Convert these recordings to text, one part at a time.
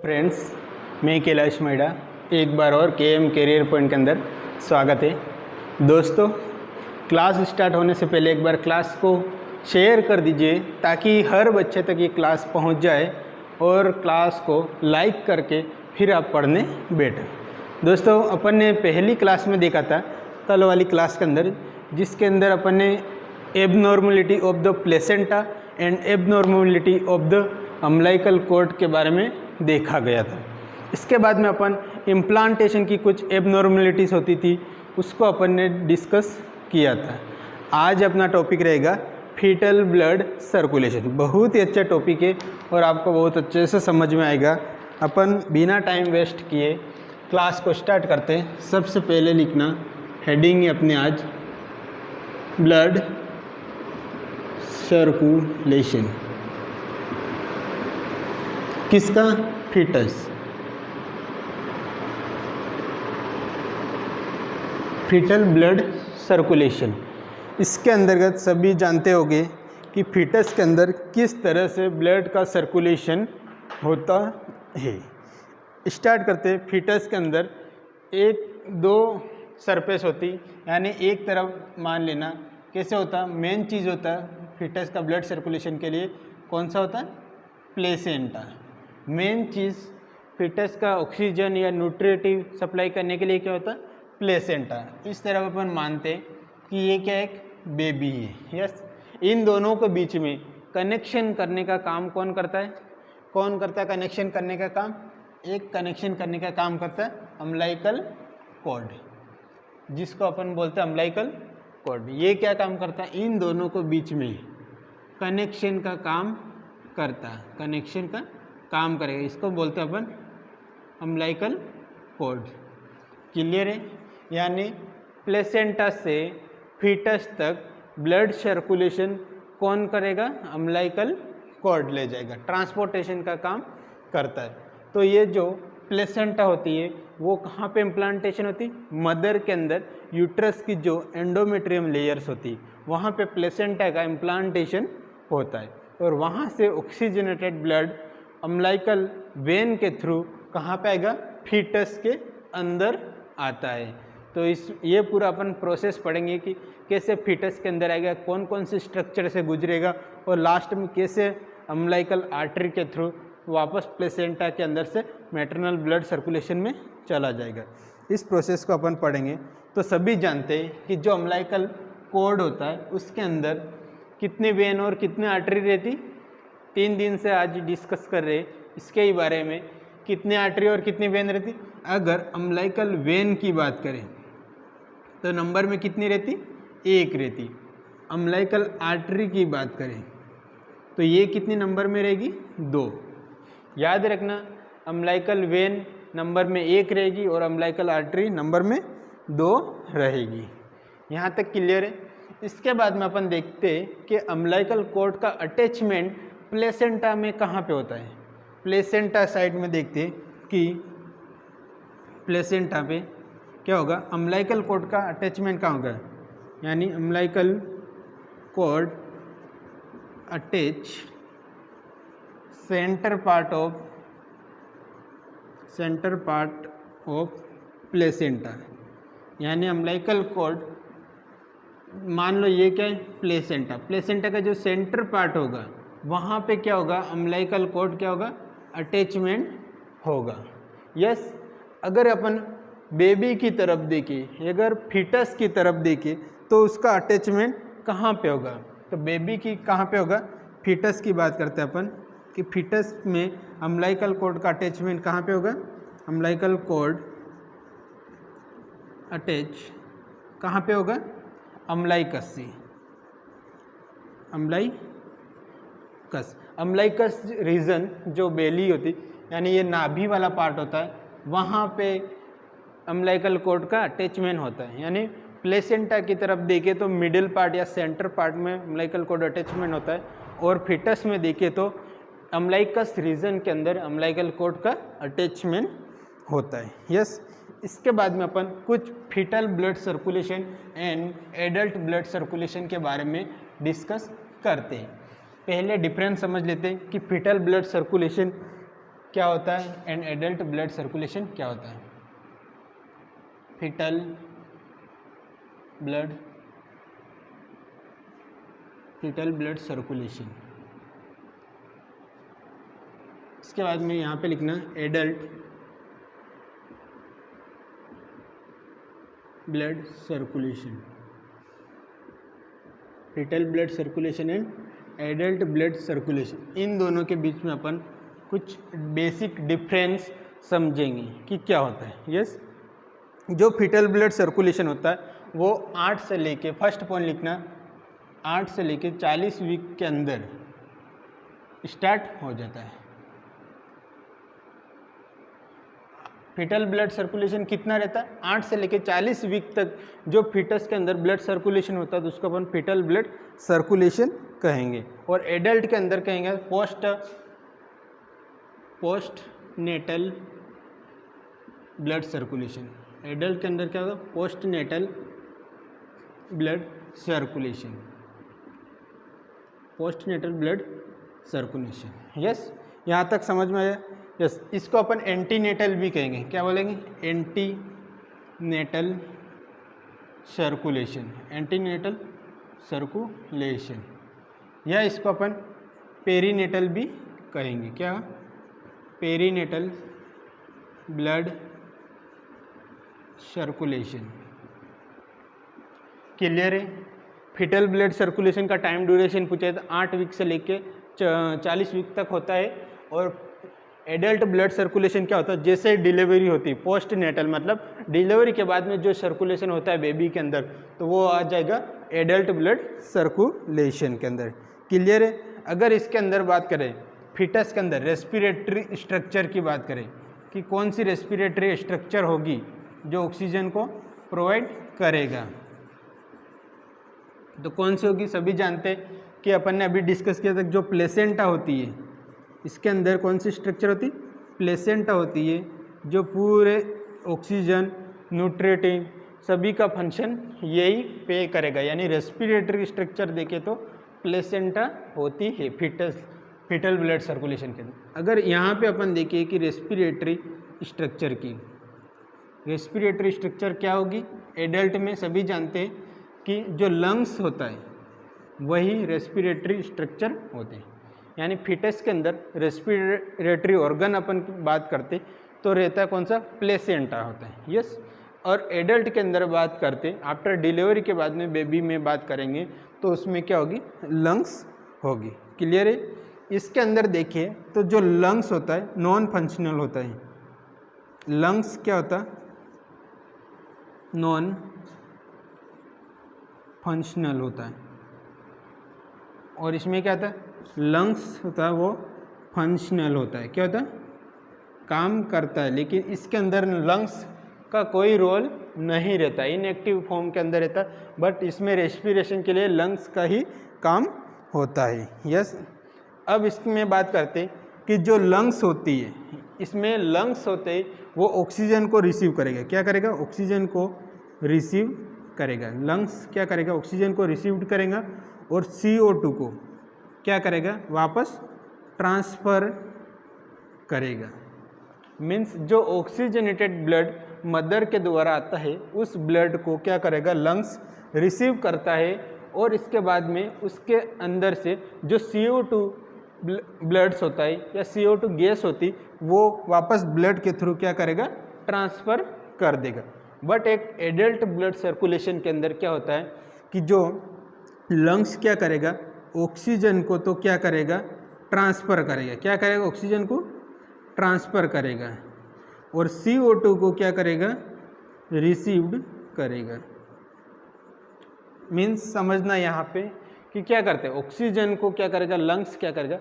Friends, मैं कैलाश मैडा एक बार और केएम कैरियर पॉइंट के अंदर स्वागत है। दोस्तों, क्लास स्टार्ट होने से पहले एक बार क्लास को शेयर कर दीजिए ताकि हर बच्चे तक ये क्लास पहुंच जाए और क्लास को लाइक करके फिर आप पढ़ने बैठें। दोस्तों, अपन ने पहली क्लास में देखा था कल वाली क्लास के अंदर, जिसके अंदर अपन ने abnormality of the placenta and abnormality of the umbilical cord के बारे में देखा गया था। इसके बाद में अपन इम्प्लांटेशन की कुछ एबनॉर्मलिटीज़ होती थी, उसको अपन ने डिस्कस किया था। आज अपना टॉपिक रहेगा फीटल ब्लड सर्कुलेशन। बहुत ही अच्छा टॉपिक है और आपको बहुत अच्छे से समझ में आएगा। अपन बिना टाइम वेस्ट किए क्लास को स्टार्ट करते हैं। सबसे पहले लिखना हेडिंग है अपने आज ब्लड सर्कुलेशन। किसका? फीटस। Foetal blood circulation. इसके अंतर्गत सभी जानते होंगे कि फीटस के अंदर किस तरह से ब्लड का सर्कुलेशन होता है। स्टार्ट करते हैं। फीटस के अंदर दो सरफेस होती, यानी एक तरफ मान लेना कैसे होता, मेन चीज़ होता है फीटस का ब्लड सर्कुलेशन के लिए कौन सा होता है? प्लेसेंटा। मेन चीज़ फीटस का ऑक्सीजन या न्यूट्रिटिव सप्लाई करने के लिए क्या होता है? प्लेसेंटा। इस तरह अपन मानते हैं कि ये क्या एक बेबी है। यस, इन दोनों के बीच में कनेक्शन करने का काम कौन करता है? कौन करता है कनेक्शन करने का काम? एक कनेक्शन करने का काम करता है अम्बिलिकल कॉर्ड, जिसको अपन बोलते हैं अम्बिलिकल कॉर्ड। ये क्या काम करता है? इन दोनों के बीच में कनेक्शन का काम करता है, कनेक्शन का काम करेगा। इसको बोलते हैं अपन अम्बिलिकल कॉर्ड। क्लियर है? यानी प्लेसेंटा से फीटस तक ब्लड सर्कुलेशन कौन करेगा? अम्बिलिकल कॉर्ड ले जाएगा, ट्रांसपोर्टेशन का काम करता है। तो ये जो प्लेसेंटा होती है वो कहाँ पे इम्प्लांटेशन होती? मदर के अंदर यूट्रस की जो एंडोमेट्रियम लेयर्स होती वहाँ पे प्लेसेंटा का इम्प्लांटेशन होता है और वहाँ से ऑक्सीजनेटेड ब्लड अम्बिलिकल वेन के थ्रू कहाँ पे आएगा? फीटस के अंदर आता है। तो ये पूरा अपन प्रोसेस पढ़ेंगे कि कैसे फीटस के अंदर आएगा, कौन कौन से स्ट्रक्चर से गुजरेगा और लास्ट में कैसे अम्बिलिकल आर्टरी के थ्रू वापस प्लेसेंटा के अंदर से मैटरनल ब्लड सर्कुलेशन में चला जाएगा। इस प्रोसेस को अपन पढ़ेंगे। तो सभी जानते हैं कि जो अम्बिलिकल कॉर्ड होता है उसके अंदर कितनी वेन और कितनी आर्टरी रहती? 3 दिन से आज डिस्कस कर रहे इसके ही बारे में, कितनी आर्टरी और कितनी वेन रहती। अगर अम्बिलिकल वेन की बात करें तो नंबर में कितनी रहती? 1 रहती। अम्बिलिकल आर्टरी की बात करें तो ये कितनी नंबर में रहेगी? 2। याद रखना, अम्बिलिकल वेन नंबर में 1 रहेगी और अम्बिलिकल आर्टरी नंबर में 2 रहेगी। यहाँ तक क्लियर है? इसके बाद में अपन देखते हैं कि अम्बिलिकल कॉर्ड का अटैचमेंट प्लेसेंटा में कहाँ पे होता है। प्लेसेंटा साइड में देखते हैं कि प्लेसेंटा पे क्या होगा? अम्बिलिकल कॉर्ड का अटैचमेंट कहाँ होगा? यानी umbilical cord attach centre part of placenta. यानी अम्बिलिकल कॉर्ड, मान लो ये क्या है? प्लेसेंटा। प्लेसेंटा का जो सेंटर पार्ट होगा वहाँ पे क्या होगा? अम्बिलिकल कॉर्ड क्या होगा? अटैचमेंट होगा। यस, अगर अपन बेबी की तरफ देखें, अगर फीटस की तरफ देखें तो उसका अटैचमेंट कहाँ पे होगा? तो बेबी की कहाँ पे होगा? फीटस की बात करते हैं अपन कि फीटस में अम्बिलिकल कॉर्ड का अटैचमेंट कहाँ पे होगा? अम्बिलिकल कॉर्ड अटैच कहाँ पे होगा? अम्बिलिकस से। अम्बिलिकस रीजन जो बेली होती, यानी ये नाभि वाला पार्ट होता है, वहाँ पे अम्बिलिकल कॉर्ड का अटैचमेंट होता है। यानी प्लेसेंटा की तरफ देखें तो मिडिल पार्ट या सेंटर पार्ट में अम्बिलिकल कॉर्ड अटैचमेंट होता है और फीटस में देखें तो अम्बिलिकस रीजन के अंदर अम्बिलिकल कॉर्ड का अटैचमेंट होता है। यस, इसके बाद में अपन कुछ foetal blood circulation and adult blood circulation के बारे में डिस्कस करते हैं। पहले डिफरेंस समझ लेते हैं कि फीटल ब्लड सर्कुलेशन क्या होता है, एन एडल्ट ब्लड सर्कुलेशन क्या होता है, फीटल ब्लड सर्कुलेशन। इसके बाद में यहाँ पे लिखना adult blood circulation, fetal blood circulation and adult blood circulation. इन दोनों के बीच में अपन कुछ बेसिक डिफरेंस समझेंगे कि क्या होता है। यस, जो फीटल ब्लड सर्कुलेशन होता है वो 8 से लेके, फर्स्ट पॉइंट लिखना, 8 से लेके 40 वीक के अंदर स्टार्ट हो जाता है। फीटल ब्लड सर्कुलेशन कितना रहता है, 8 से लेके 40 वीक तक जो फीटस के अंदर ब्लड सर्कुलेशन होता है तो उसको अपन फीटल ब्लड सर्कुलेशन कहेंगे। और एडल्ट के अंदर कहेंगे postnatal blood circulation. Adult के अंदर क्या होगा, postnatal blood circulation, postnatal blood circulation. Yes, यहाँ तक समझ में आया। यस, इसको अपन एंटीनेटल भी कहेंगे। क्या बोलेंगे, एंटीनेटल सर्कुलेशन, एंटीनेटल सर्कुलेशन, या इसको अपन पेरीनेटल भी कहेंगे। क्या, पेरीनेटल ब्लड सर्कुलेशन। क्लियर है। फीटल ब्लड सर्कुलेशन का टाइम ड्यूरेशन पूछा है तो 8 वीक से लेके 40 वीक तक होता है। और एडल्ट ब्लड सर्कुलेशन क्या होता है, जैसे डिलीवरी होती है, पोस्ट नेटल मतलब डिलीवरी के बाद में जो सर्कुलेशन होता है बेबी के अंदर, तो वो आ जाएगा एडल्ट ब्लड सर्कुलेशन के अंदर। क्लियर है। अगर इसके अंदर बात करें, फीटस के अंदर रेस्पिरेटरी स्ट्रक्चर की बात करें कि कौन सी रेस्पिरेटरी स्ट्रक्चर होगी जो ऑक्सीजन को प्रोवाइड करेगा, तो कौन सी होगी। सभी जानते हैं कि अपन ने अभी डिस्कस किया था, जो प्लेसेंटा होती है, इसके अंदर कौन सी स्ट्रक्चर होती है, प्लेसेंटा होती है, जो पूरे ऑक्सीजन, न्यूट्रिएंट सभी का फंक्शन यही पे करेगा। यानी रेस्पिरेटरी स्ट्रक्चर देखे तो प्लेसेंटा होती है फीटल ब्लड सर्कुलेशन के अंदर। अगर यहाँ पे अपन देखें कि रेस्पिरेटरी स्ट्रक्चर क्या होगी, एडल्ट में सभी जानते हैं कि जो लंग्स होता है वही रेस्पिरेटरी स्ट्रक्चर होते हैं। यानी फीटस के अंदर रेस्पिरेटरी ऑर्गन अपन की बात करते तो रहता है कौन सा, प्लेसेंटा होता है। यस। और एडल्ट के अंदर बात करते, आफ्टर डिलीवरी के बाद में बेबी में बात करेंगे तो उसमें क्या होगी, लंग्स होगी। क्लियर है। इसके अंदर देखिए तो जो लंग्स होता है नॉन फंक्शनल होता है। लंग्स क्या होता है, नॉन फंक्शनल होता है। और इसमें क्या होता है, लंग्स होता है वो फंक्शनल होता है। क्या होता है, काम करता है, लेकिन इसके अंदर लंग्स का कोई रोल नहीं रहता, इनएक्टिव फॉर्म के अंदर रहता है, बट इसमें रेस्पिरेशन के लिए लंग्स का ही काम होता है। यस। अब इसमें बात करते हैं कि जो लंग्स होती है, इसमें लंग्स होते हैं वो ऑक्सीजन को रिसीव करेगा। क्या करेगा, ऑक्सीजन को रिसीव करेगा। लंग्स क्या करेगा, ऑक्सीजन को रिसीव करेगा और CO2 को क्या करेगा, वापस ट्रांसफ़र करेगा। मीन्स जो ऑक्सीजनेटेड ब्लड मदर के द्वारा आता है उस ब्लड को क्या करेगा, लंग्स रिसीव करता है और इसके बाद में उसके अंदर से जो CO2 ब्लड्स होता है या CO2 गैस होती वो वापस ब्लड के थ्रू क्या करेगा, ट्रांसफ़र कर देगा। बट एक एडल्ट ब्लड सर्कुलेशन के अंदर क्या होता है कि जो लंग्स क्या करेगा, ऑक्सीजन को तो क्या करेगा, ट्रांसफ़र करेगा। क्या करेगा, ऑक्सीजन को ट्रांसफ़र करेगा और CO2 को क्या करेगा, रिसीव्ड करेगा। मीन्स समझना यहाँ पे कि क्या करते हैं, ऑक्सीजन को क्या करेगा, लंग्स क्या करेगा,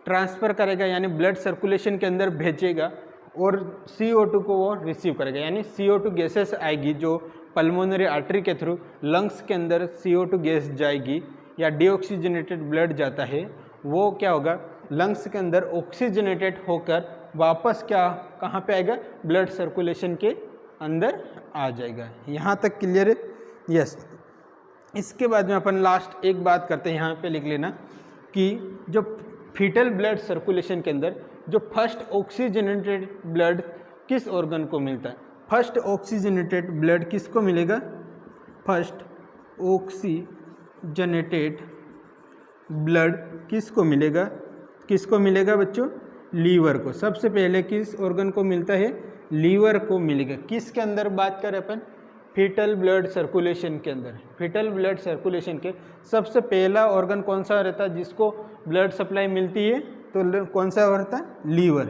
ट्रांसफ़र करेगा यानी ब्लड सर्कुलेशन के अंदर भेजेगा और CO2 को वो रिसीव करेगा। यानी CO2 गैसेस आएगी जो पल्मोनरी आर्टरी के थ्रू लंग्स के अंदर CO2 गैस जाएगी या डीऑक्सीजनेटेड ब्लड जाता है, वो क्या होगा, लंग्स के अंदर ऑक्सीजनेटेड होकर वापस क्या कहाँ पे आएगा, ब्लड सर्कुलेशन के अंदर आ जाएगा। यहाँ तक क्लियर है। यस। इसके बाद में अपन लास्ट एक बात करते हैं, यहाँ पे लिख लेना कि जो फीटल ब्लड सर्कुलेशन के अंदर जो फर्स्ट ऑक्सीजनेटेड ब्लड किस ऑर्गन को मिलता है? फर्स्ट ऑक्सीजनेटेड ब्लड किसको मिलेगा? फर्स्ट ऑक्सीजनेटेड ब्लड किसको मिलेगा? किसको मिलेगा बच्चों? लीवर को। सबसे पहले किस ऑर्गन को मिलता है? लीवर को मिलेगा। किसके अंदर बात करें अपन? फीटल ब्लड सर्कुलेशन के अंदर। फीटल ब्लड सर्कुलेशन के सबसे पहला ऑर्गन कौन सा रहता है जिसको ब्लड सप्लाई मिलती है? तो कौन सा रहता है? लीवर।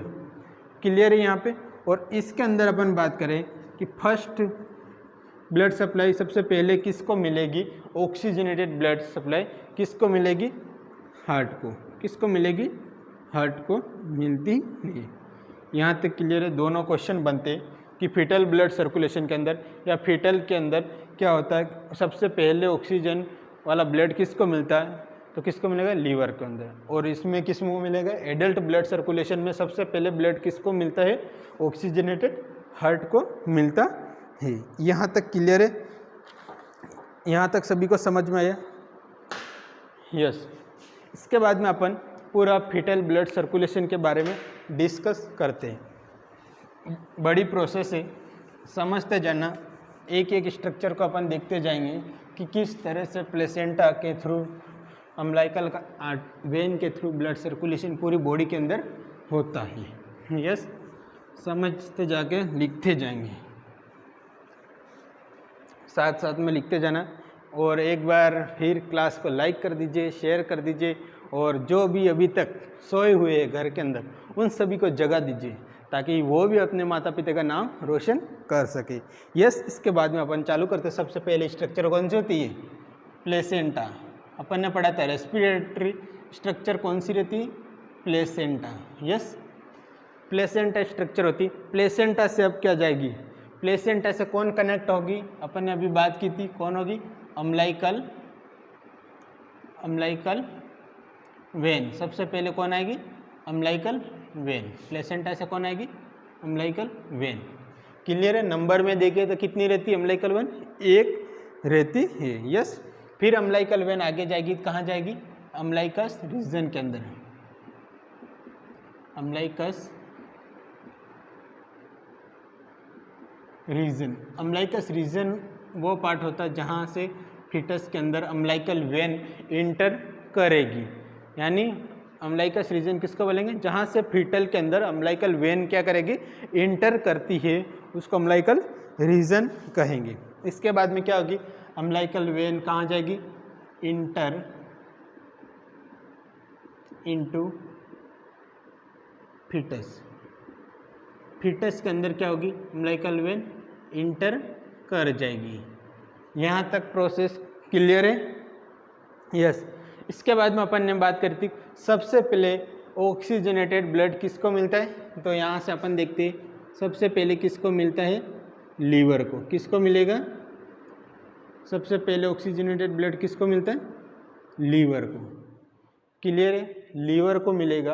क्लियर है यहाँ पे? और इसके अंदर अपन बात करें कि फर्स्ट ब्लड सप्लाई सबसे पहले किसको मिलेगी? ऑक्सीजनेटेड ब्लड सप्लाई किसको मिलेगी? हार्ट को। किसको मिलेगी? हार्ट को मिलती नहीं। यहाँ तक क्लियर है? दोनों क्वेश्चन बनते हैं कि फीटल ब्लड सर्कुलेशन के अंदर या फीटल के अंदर क्या होता है, सबसे पहले ऑक्सीजन वाला ब्लड किसको मिलता है? तो किसको मिलेगा? लीवर के अंदर। और इसमें किसको मिलेगा? एडल्ट ब्लड सर्कुलेशन में सबसे पहले ब्लड किसको मिलता है? ऑक्सीजनेटेड हार्ट को मिलता है। यहाँ तक क्लियर है? यहाँ तक सभी को समझ में आया? यस। इसके बाद में अपन पूरा फीटल ब्लड सर्कुलेशन के बारे में डिस्कस करते हैं। बड़ी प्रोसेस है, समझते जाना। एक एक स्ट्रक्चर को अपन देखते जाएंगे कि किस तरह से प्लेसेंटा के थ्रू, अम्बिलिकल का वेन के थ्रू ब्लड सर्कुलेशन पूरी बॉडी के अंदर होता है। यस, समझते जाके लिखते जाएंगे, साथ साथ में लिखते जाना। और एक बार फिर क्लास को लाइक कर दीजिए, शेयर कर दीजिए, और जो भी अभी तक सोए हुए हैं घर के अंदर उन सभी को जगा दीजिए ताकि वो भी अपने माता पिता का नाम रोशन कर सके। यस, इसके बाद में अपन चालू करते। सबसे पहले स्ट्रक्चर कौन सी होती है? प्लेसेंटा। अपन ने पढ़ा था रेस्पिरेटरी स्ट्रक्चर कौन सी रहती है? प्लेसेंटा। यस, प्लेसेंटा स्ट्रक्चर होती। प्लेसेंटा से अब क्या जाएगी? प्लेसेंटा से कौन कनेक्ट होगी? अपन ने अभी बात की थी, कौन होगी? Umbilical when. सबसे पहले कौन आएगी? Umbilical when. प्लेसेंटा से कौन आएगी? Umbilical when. क्लियर है? नंबर में देखें तो कितनी रहती है अम्बिलिकल वेन? एक रहती है। यस, फिर अम्बिलिकल वेन आगे जाएगी, कहाँ जाएगी? अम्बिलिकस रीजन के अंदर। Umbilicus region. अम्बिलिकस रीजन वो पार्ट होता है जहाँ से फीटस के अंदर अम्बिलिकल वेन इंटर करेगी। यानी अम्बिलिकस रीजन किसको बोलेंगे? जहाँ से फीटल के अंदर अम्बिलिकल वेन क्या करेगी? इंटर करती है, उसको अम्बिलिकल रीजन कहेंगे। इसके बाद में क्या होगी? अम्बिलिकल वेन कहाँ जाएगी? Inter into foetus. फीटस के अंदर क्या होगी? अम्बिलिकल वेन इंटर कर जाएगी। यहाँ तक प्रोसेस क्लियर है? यस। इसके बाद में अपन ने बात करी थी सबसे पहले ऑक्सीजनेटेड ब्लड किसको मिलता है? तो यहाँ से अपन देखते हैं सबसे पहले किसको मिलता है? लीवर को। किसको मिलेगा? सबसे पहले ऑक्सीजनेटेड ब्लड किसको मिलता है? लीवर को। क्लियर है? लीवर को मिलेगा।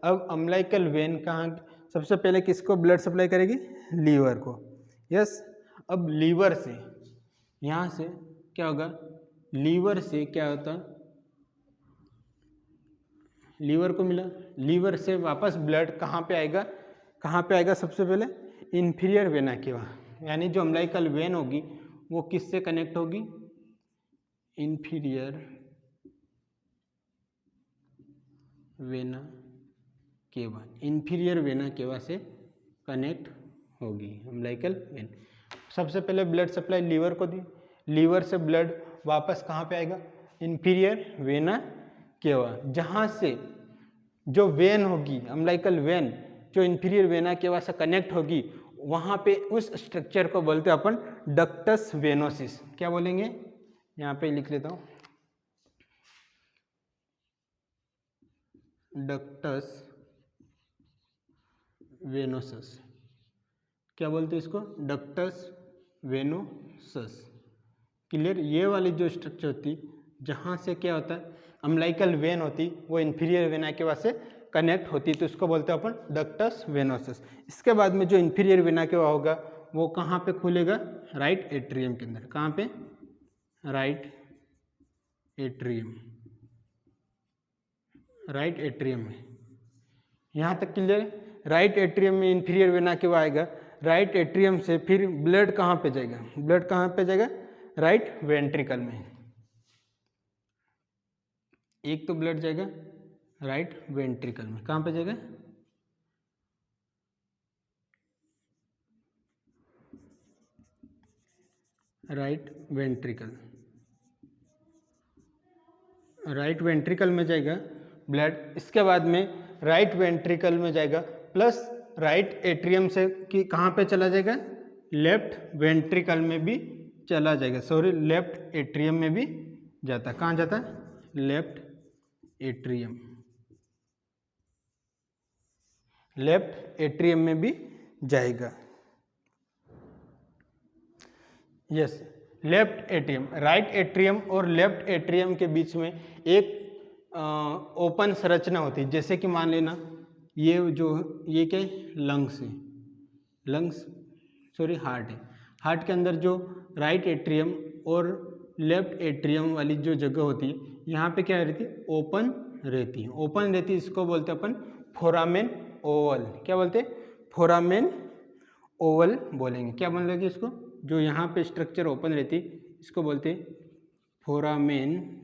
अब अम्बिलिकल वेन कहाँ, सबसे पहले किसको ब्लड सप्लाई करेगी? लीवर को। यस, अब लीवर से यहाँ से क्या होगा? लीवर से क्या होता? लीवर को मिला, लीवर से वापस ब्लड कहाँ पे आएगा? कहाँ पे आएगा? सबसे पहले इन्फीरियर वेना केवा, यानी जो अम्बिलिकल वेन होगी वो किससे कनेक्ट होगी? Inferior vena cava. Inferior vena केवा से कनेक्ट होगी अम्बिलिकल वेन। सबसे पहले ब्लड सप्लाई लीवर को दी, लीवर से ब्लड वापस कहाँ पे आएगा? इन्फीरियर वेना केवा, जहाँ से जो वेन होगी अम्बिलिकल वेन जो इन्फीरियर वेना केवा से कनेक्ट होगी, वहाँ पे उस स्ट्रक्चर को बोलते हैं अपन डक्टस वेनोसिस। क्या बोलेंगे? यहाँ पे लिख लेता हूँ, डक्टस वेनोसस। क्या बोलते हैं इसको? Ductus venosus. क्लियर? ये वाली जो स्ट्रक्चर होती जहाँ से क्या होता है? अम्बिलिकल वेन होती वो इन्फीरियर वेना केवा से कनेक्ट होती, तो इसको बोलते हैं अपन डक्टस वेनोसस। इसके बाद में जो इन्फीरियर वेना केवा होगा वो कहाँ पे खुलेगा? राइट एट्रियम के अंदर। कहाँ पे? Right atrium. राइट एट्रियम में। यहाँ तक क्लियर है। राइट एट्रियम में इंफीरियर वेना के वो आएगा, राइट एट्रियम से फिर ब्लड कहाँ पे जाएगा, ब्लड कहाँ पे जाएगा, राइट वेंट्रिकल में। एक तो ब्लड जाएगा राइट वेंट्रिकल में, कहाँ पे जाएगा, राइट वेंट्रिकल, राइट वेंट्रिकल में जाएगा ब्लड। इसके बाद में राइट वेंट्रिकल में जाएगा प्लस राइट एट्रियम से कि कहाँ पे चला जाएगा, लेफ्ट वेंट्रिकल में भी चला जाएगा, सॉरी लेफ्ट एट्रियम में भी जाता है। कहाँ जाता है, लेफ्ट एट्रियम, लेफ्ट एट्रियम में भी जाएगा। Yes, left atrium, right atrium और लेफ्ट एट्रियम के बीच में एक ओपन संरचना होती है। जैसे कि मान लेना ये जो ये क्या है, लंग्स है, लंग्स सॉरी हार्ट है। हार्ट के अंदर जो राइट एट्रियम और लेफ्ट एट्रियम वाली जो जगह होती है, यहाँ पे क्या रहती है, ओपन रहती है, ओपन रहती है। इसको बोलते हैं अपन फोरामेन ओवल। क्या बोलते हैं, फोरामेन ओवल बोलेंगे। क्या बोलेंगे इसको, जो यहाँ पे स्ट्रक्चर ओपन रहती है इसको बोलते हैं फोरामेन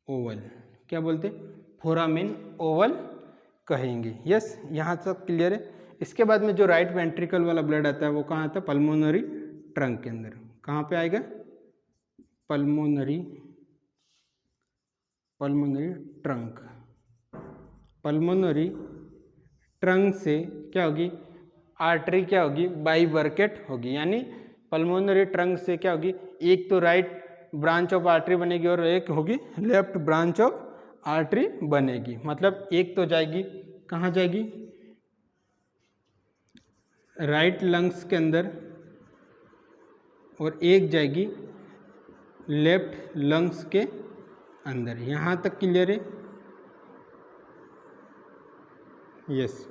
ओवल। क्या बोलते हैं, फोरामेन ओवल कहेंगे। यस, यहाँ तक क्लियर है। इसके बाद में जो राइट वेंट्रिकल वाला ब्लड आता है वो कहाँ आता है, पल्मोनरी ट्रंक के अंदर। कहाँ पे आएगा, pulmonary, pulmonary trunk. Pulmonary trunk से क्या होगी, आर्टरी क्या होगी, बाइबर्केट होगी। यानी पल्मोनरी ट्रंक से क्या होगी, एक तो राइट ब्रांच ऑफ आर्टरी बनेगी और एक होगी लेफ्ट ब्रांच ऑफ आर्टरी बनेगी। मतलब एक तो जाएगी कहाँ जाएगी, राइट लंग्स के अंदर, और एक जाएगी लेफ्ट लंग्स के अंदर। यहाँ तक क्लियर है। यस,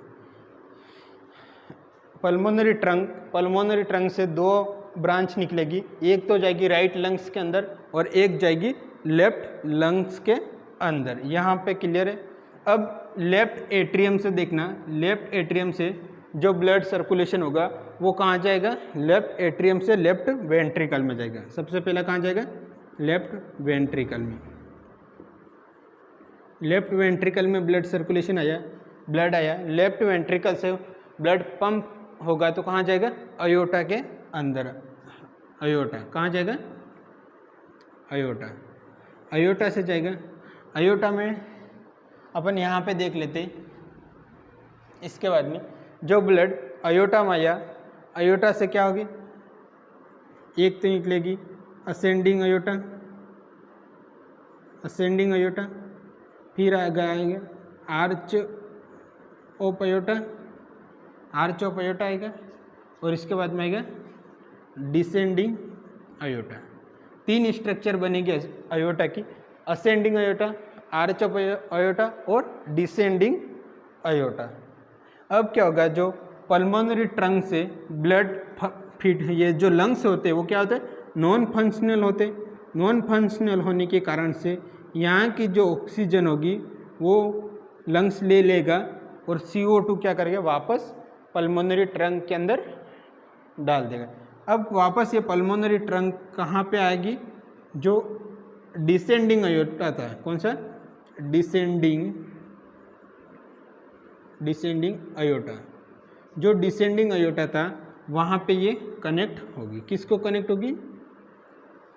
पल्मोनरी ट्रंक से दो ब्रांच निकलेगी, एक तो जाएगी राइट लंग्स के अंदर और एक जाएगी लेफ्ट लंग्स के अंदर। यहाँ पे क्लियर है। अब लेफ्ट एट्रियम से देखना, लेफ्ट एट्रियम से जो ब्लड सर्कुलेशन होगा वो कहाँ जाएगा, लेफ्ट एट्रियम से लेफ्ट वेंट्रिकल में जाएगा। सबसे पहला कहाँ जाएगा, लेफ्ट वेंट्रिकल में। लेफ्ट वेंट्रिकल में ब्लड सर्कुलेशन आया, ब्लड आया, लेफ्ट वेंट्रिकल से ब्लड पंप होगा तो कहाँ जाएगा, अयोटा के अंदर। अयोटा कहाँ जाएगा, अयोटा, अयोटा से जाएगा। अयोटा में अपन यहाँ पे देख लेते। इसके बाद में जो ब्लड अयोटा में आया, अयोटा से क्या होगी, एक तो निकलेगी असेंडिंग अयोटा, असेंडिंग अयोटा, फिर आएगा arch of aorta, arch of aorta आएगा, और इसके बाद में आएगा डिसेंडिंग अयोटा। तीन स्ट्रक्चर बनेगी अयोटा की, ascending aorta, arch of aorta और डिसेंडिंग अयोटा। अब क्या होगा, जो पल्मोनरी ट्रंक से ब्लड फीड, ये जो लंग्स होते हैं वो क्या होते हैं, नॉन फंक्शनल होते। नॉन फंक्शनल होने के कारण से यहाँ की जो ऑक्सीजन होगी वो लंग्स ले लेगा और CO2 क्या करेगा, वापस पल्मोनरी ट्रंक के अंदर डाल देगा। अब वापस ये पल्मोनरी ट्रंक कहाँ पे आएगी, जो डिसेंडिंग अयोटा था, कौन सा, डिसेंडिंग अयोटा, जो डिसेंडिंग अयोटा था वहाँ पे ये कनेक्ट होगी। किसको कनेक्ट होगी,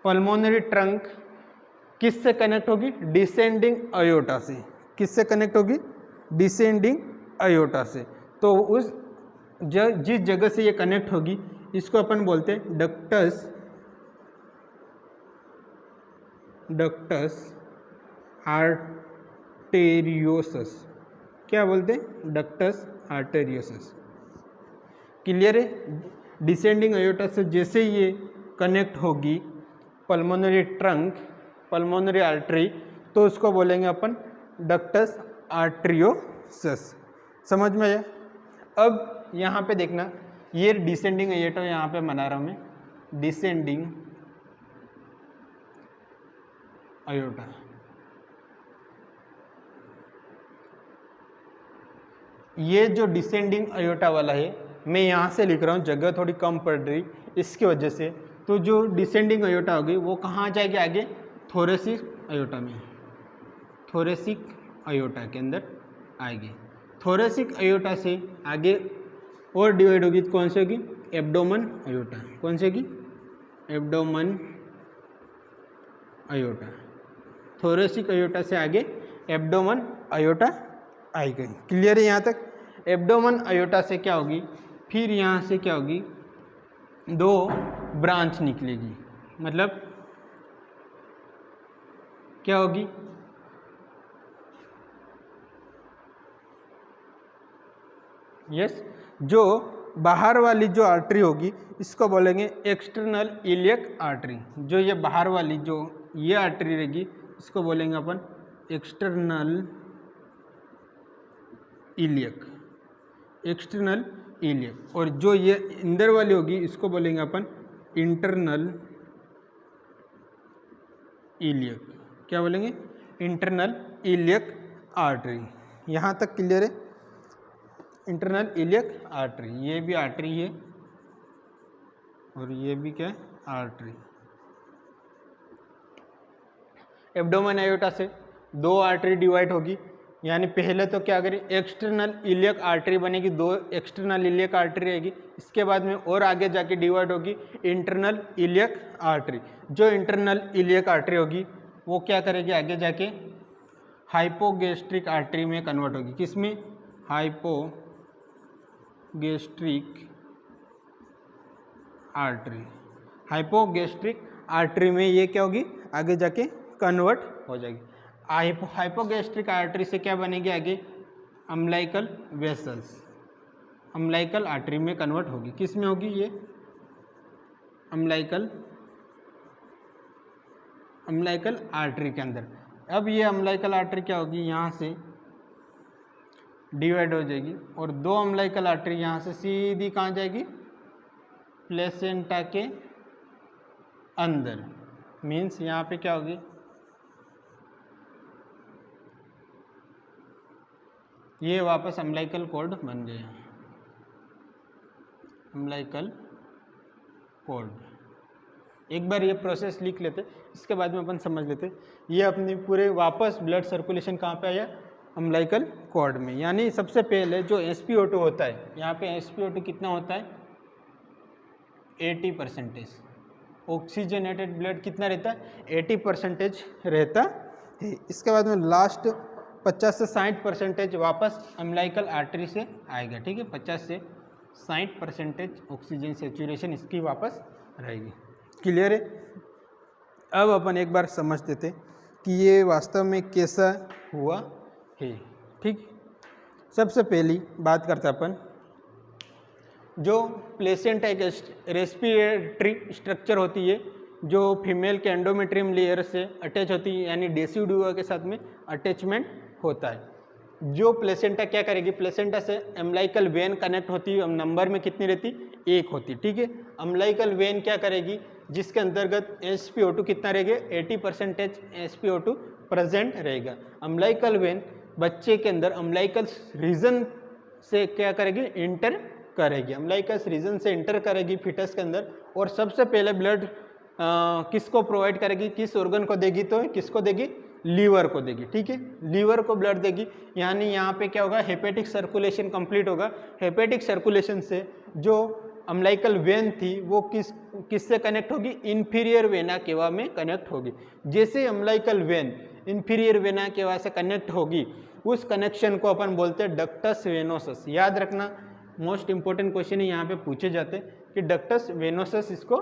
पल्मोनरी ट्रंक किससे कनेक्ट होगी, डिसेंडिंग अयोटा से। किससे कनेक्ट होगी, डिसेंडिंग अयोटा से। तो उस जिस जगह से ये कनेक्ट होगी इसको अपन बोलते हैं डक्टस, डक्टस आर्टेरियोसस। क्या बोलते हैं, डक्टस आर्टेरियोसस। क्लियर है। डिसेंडिंग अयोटा से जैसे ये कनेक्ट होगी पल्मोनरी ट्रंक, पल्मोनरी आर्टरी, तो उसको बोलेंगे अपन डक्टस आर्टेरियोसस। समझ में आया। अब यहाँ पे देखना, ये डिसेंडिंग अयोटा यहाँ पे बना रहा हूँ मैं, डिसेंडिंग अयोटा। ये जो डिसेंडिंग अयोटा वाला है, मैं यहाँ से लिख रहा हूँ, जगह थोड़ी कम पड़ रही इसकी वजह से, तो जो डिसेंडिंग अयोटा होगी वो कहाँ जाएगी आगे, थोरेसिक अयोटा में, थोरेसिक अयोटा के अंदर आएगी। थोरेसिक अयोटा से आगे और डिवाइड होगी तो कौन सी होगी, एब्डोमन अयोटा। कौन सी होगी, एब्डोमन अयोटा। थोरेसिक अयोटा से आगे एब्डोमन अयोटा आएगी। क्लियर है यहाँ तक। एब्डोमन अयोटा से क्या होगी, फिर यहाँ से क्या होगी, दो ब्रांच निकलेगी, मतलब क्या होगी, यस, जो बाहर वाली जो आर्टरी होगी इसको बोलेंगे एक्सटर्नल इलियक आर्टरी। जो ये बाहर वाली जो ये आर्टरी रहेगी इसको बोलेंगे अपन एक्सटर्नल इलियक, एक्सटर्नल इलियक। और जो ये अंदर वाली होगी इसको बोलेंगे अपन इंटरनल इलियक। क्या बोलेंगे, इंटरनल इलियक आर्टरी। यहाँ तक क्लियर है। इंटरनल इलियक आर्टरी, ये भी आर्टरी है और ये भी क्या है, आर्टरी। एब्डोमेन अयोटा से दो आर्टरी डिवाइड होगी, यानी पहले तो क्या करें, एक्सटर्नल इलियक आर्टरी बनेगी, दो एक्सटर्नल इलियक आर्टरी रहेगी। इसके बाद में और आगे जाके डिवाइड होगी इंटरनल इलियक आर्टरी। जो इंटरनल इलियक आर्टरी होगी वो क्या करेगी, आगे जाके हाइपोगैस्ट्रिक आर्टरी में कन्वर्ट होगी। किसमें, हाइपोगैस्ट्रिक आर्टरी। हाइपोगैस्ट्रिक आर्टरी में ये क्या होगी, आगे जाके कन्वर्ट हो जाएगी। हाइपोगैस्ट्रिक आर्टरी से क्या बनेगी आगे, अम्लाइकल वेसल्स। अम्लाइकल आर्टरी में कन्वर्ट होगी। किस में होगी ये, अम्लाइकल आर्टरी के अंदर। अब ये अम्लाइकल आर्टरी क्या होगी, यहाँ से डिवाइड हो जाएगी और दो अम्लाइकल आर्टरी यहाँ से सीधी कहाँ जाएगी, प्लेसेंटा के अंदर। मीन्स यहाँ पे क्या होगी, ये वापस अम्लाइकल कॉर्ड बन गया, अम्लाइकल कॉर्ड। एक बार ये प्रोसेस लिख लेते, इसके बाद में अपन समझ लेते। ये अपनी पूरे वापस ब्लड सर्कुलेशन कहाँ पे आया, अम्लाइकल कॉर्ड में। यानी सबसे पहले जो SpO2 होता है, यहाँ पे SpO2 कितना होता है, 80%। ऑक्सीजनेटेड ब्लड कितना रहता है, 80% रहता है। इसके बाद में लास्ट 50 से 60% वापस अम्लाइकल आर्टरी से आएगा। ठीक है, 50 से 60% ऑक्सीजन सेचुरेशन इसकी वापस रहेगी। क्लियर है। अब अपन एक बार समझ लेते कि ये वास्तव में कैसा हुआ है। ठीक, सबसे पहली बात करते अपन, जो प्लेसेंटा एक रेस्पिरेटरी स्ट्रक्चर होती है जो फीमेल के एंडोमेट्रियम लेयर से अटैच होती है, यानी डेसिडुआ के साथ में अटैचमेंट होता है। जो प्लेसेंटा क्या करेगी, प्लेसेंटा से अम्लाइकल वेन कनेक्ट होती है, नंबर में कितनी रहती, एक होती। ठीक है, अम्लाइकल वेन क्या करेगी, जिसके अंतर्गत SpO2 कितना रहेगा, 80% SpO2 प्रेजेंट रहेगा। अम्लाइकल वेन बच्चे के अंदर अम्लाइकल रीजन से क्या करेगी, इंटर करेगी। अम्लाइकल रीजन से इंटर करेगी फीटस के अंदर, और सबसे पहले ब्लड किसको प्रोवाइड करेगी, किस ऑर्गन को देगी, तो किसको देगी, लीवर को देगी। ठीक है, लीवर को ब्लड देगी, यानी यहाँ पे क्या होगा, हेपेटिक सर्कुलेशन कंप्लीट होगा। हेपेटिक सर्कुलेशन से जो अम्लाइकल वेन थी वो किससे कनेक्ट होगी, इंफीरियर वेना केवा में कनेक्ट होगी। जैसे umbilical when inferior vena cava से कनेक्ट होगी, उस कनेक्शन को अपन बोलते हैं डक्टस वेनोसस। याद रखना, मोस्ट इंपॉर्टेंट क्वेश्चन है यहाँ पे पूछे जाते कि डक्टस वेनोसस इसको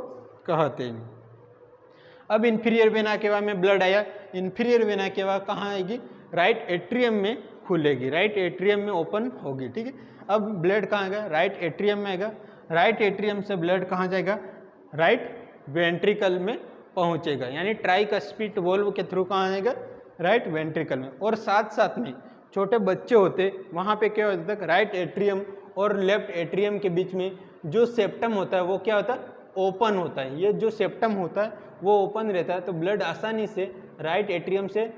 कहते हैं। अब इंफीरियर वेना केवा में ब्लड आया, इंफीरियर वेना केवा कहाँ आएगी, राइट एट्रियम में खुलेगी, राइट एट्रियम में ओपन होगी। ठीक है, अब ब्लड कहाँ आएगा, राइट एट्रियम में आएगा। राइट एट्रियम से ब्लड कहाँ जाएगा, राइट वेंट्रिकल में पहुँचेगा, यानी ट्राइकस्पिड वॉल्व के थ्रू कहाँ आएगा, राइट वेंट्रिकल में। और साथ साथ में छोटे बच्चे होते वहाँ पे क्या होता है, राइट एट्रियम और लेफ्ट एट्रियम के बीच में जो सेप्टम होता है वो क्या होता है, ओपन होता है। ये जो सेप्टम होता है वो ओपन रहता है, तो ब्लड आसानी से राइट एट्रियम से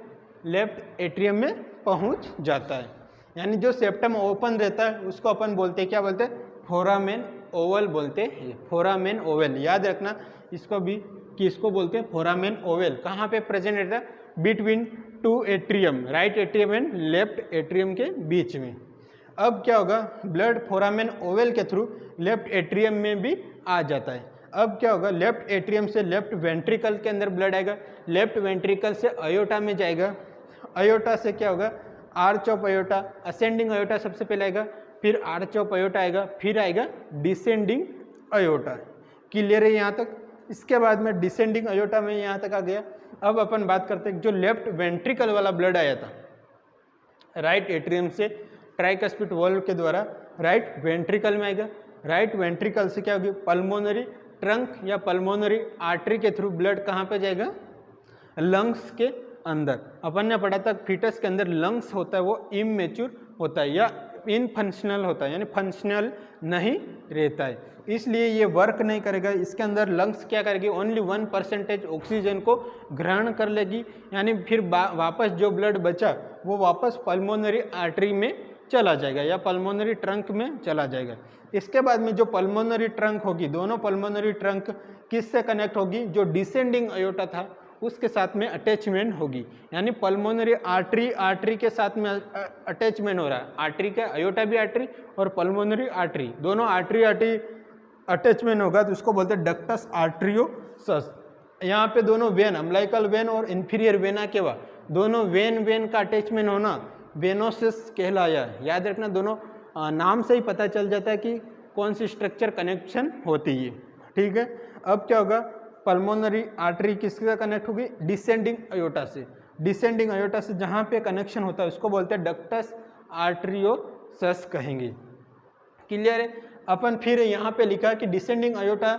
लेफ्ट एट्रियम में पहुंच जाता है। यानी जो सेप्टम ओपन रहता है उसको अपन बोलते हैं, क्या बोलते हैं, फोरामेन ओवल बोलते हैं, फोरामेन ओवल। याद रखना इसको भी कि इसको बोलते हैं फोरामेन ओवल। कहाँ पे प्रेजेंट रहता है, between two atrium, right atrium and left atrium के बीच में। अब क्या होगा, ब्लड फोरामेन ओवल के थ्रू लेफ्ट एट्रियम में भी आ जाता है। अब क्या होगा, लेफ्ट एट्रियम से लेफ्ट वेंट्रिकल के अंदर ब्लड आएगा, लेफ्ट वेंट्रिकल से अयोटा में जाएगा, अयोटा से क्या होगा, arch of aorta, ascending aorta सबसे पहले आएगा, फिर आर्च ऑफ अयोटा आएगा, फिर आएगा डिसेंडिंग अयोटा। क्लियर है यहाँ तक। इसके बाद में डिसेंडिंग अयोटा में यहाँ तक आ गया। अब अपन बात करते हैं जो लेफ्ट वेंट्रिकल वाला ब्लड आया था राइट एट्रियम से ट्राइकस्पिड वाल्व के द्वारा राइट वेंट्रिकल में आएगा, राइट वेंट्रिकल से क्या होगी, पल्मोनरी ट्रंक या पल्मोनरी आर्टरी के थ्रू ब्लड कहाँ पे जाएगा, लंग्स के अंदर। अपन ने पढ़ा था फीटस के अंदर लंग्स होता है वो इमैच्योर होता है या इनफंक्शनल होता है, यानी फंक्शनल नहीं रहता है, इसलिए ये वर्क नहीं करेगा। इसके अंदर लंग्स क्या करेगी, ओनली 1% ऑक्सीजन को ग्रहण कर लेगी, यानी फिर वापस जो ब्लड बचा वो वापस पल्मोनरी आर्टरी में चला जाएगा या पल्मोनरी ट्रंक में चला जाएगा। इसके बाद में जो पल्मोनरी ट्रंक होगी, दोनों पल्मोनरी ट्रंक किससे कनेक्ट होगी, जो डिसेंडिंग अयोटा था उसके साथ में अटैचमेंट होगी, यानी पल्मोनरी आर्टरी के साथ में अटैचमेंट हो रहा है। आर्टरी का अयोटा भी आर्टरी और पल्मोनरी आर्टरी दोनों आर्टरी अटैचमेंट होगा तो उसको बोलते हैं डक्टस आर्टरियोसस। यहाँ पे दोनों वेन, अम्लाइकल वेन और इंफीरियर वेना केवा, दोनों वेन का अटैचमेंट होना वेनोसिस कहलाया। याद रखना, दोनों नाम से ही पता चल जाता है कि कौन सी स्ट्रक्चर कनेक्शन होती है, ठीक है। अब क्या होगा, पल्मोनरी आर्टरी किससे कनेक्ट होगी, डिसेंडिंग अयोटा से। डिसेंडिंग अयोटा से जहाँ पे कनेक्शन होता है उसको बोलते हैं डक्टस आर्टरियोसस कहेंगे। क्लियर है। अपन फिर यहाँ पे लिखा कि डिसेंडिंग अयोटा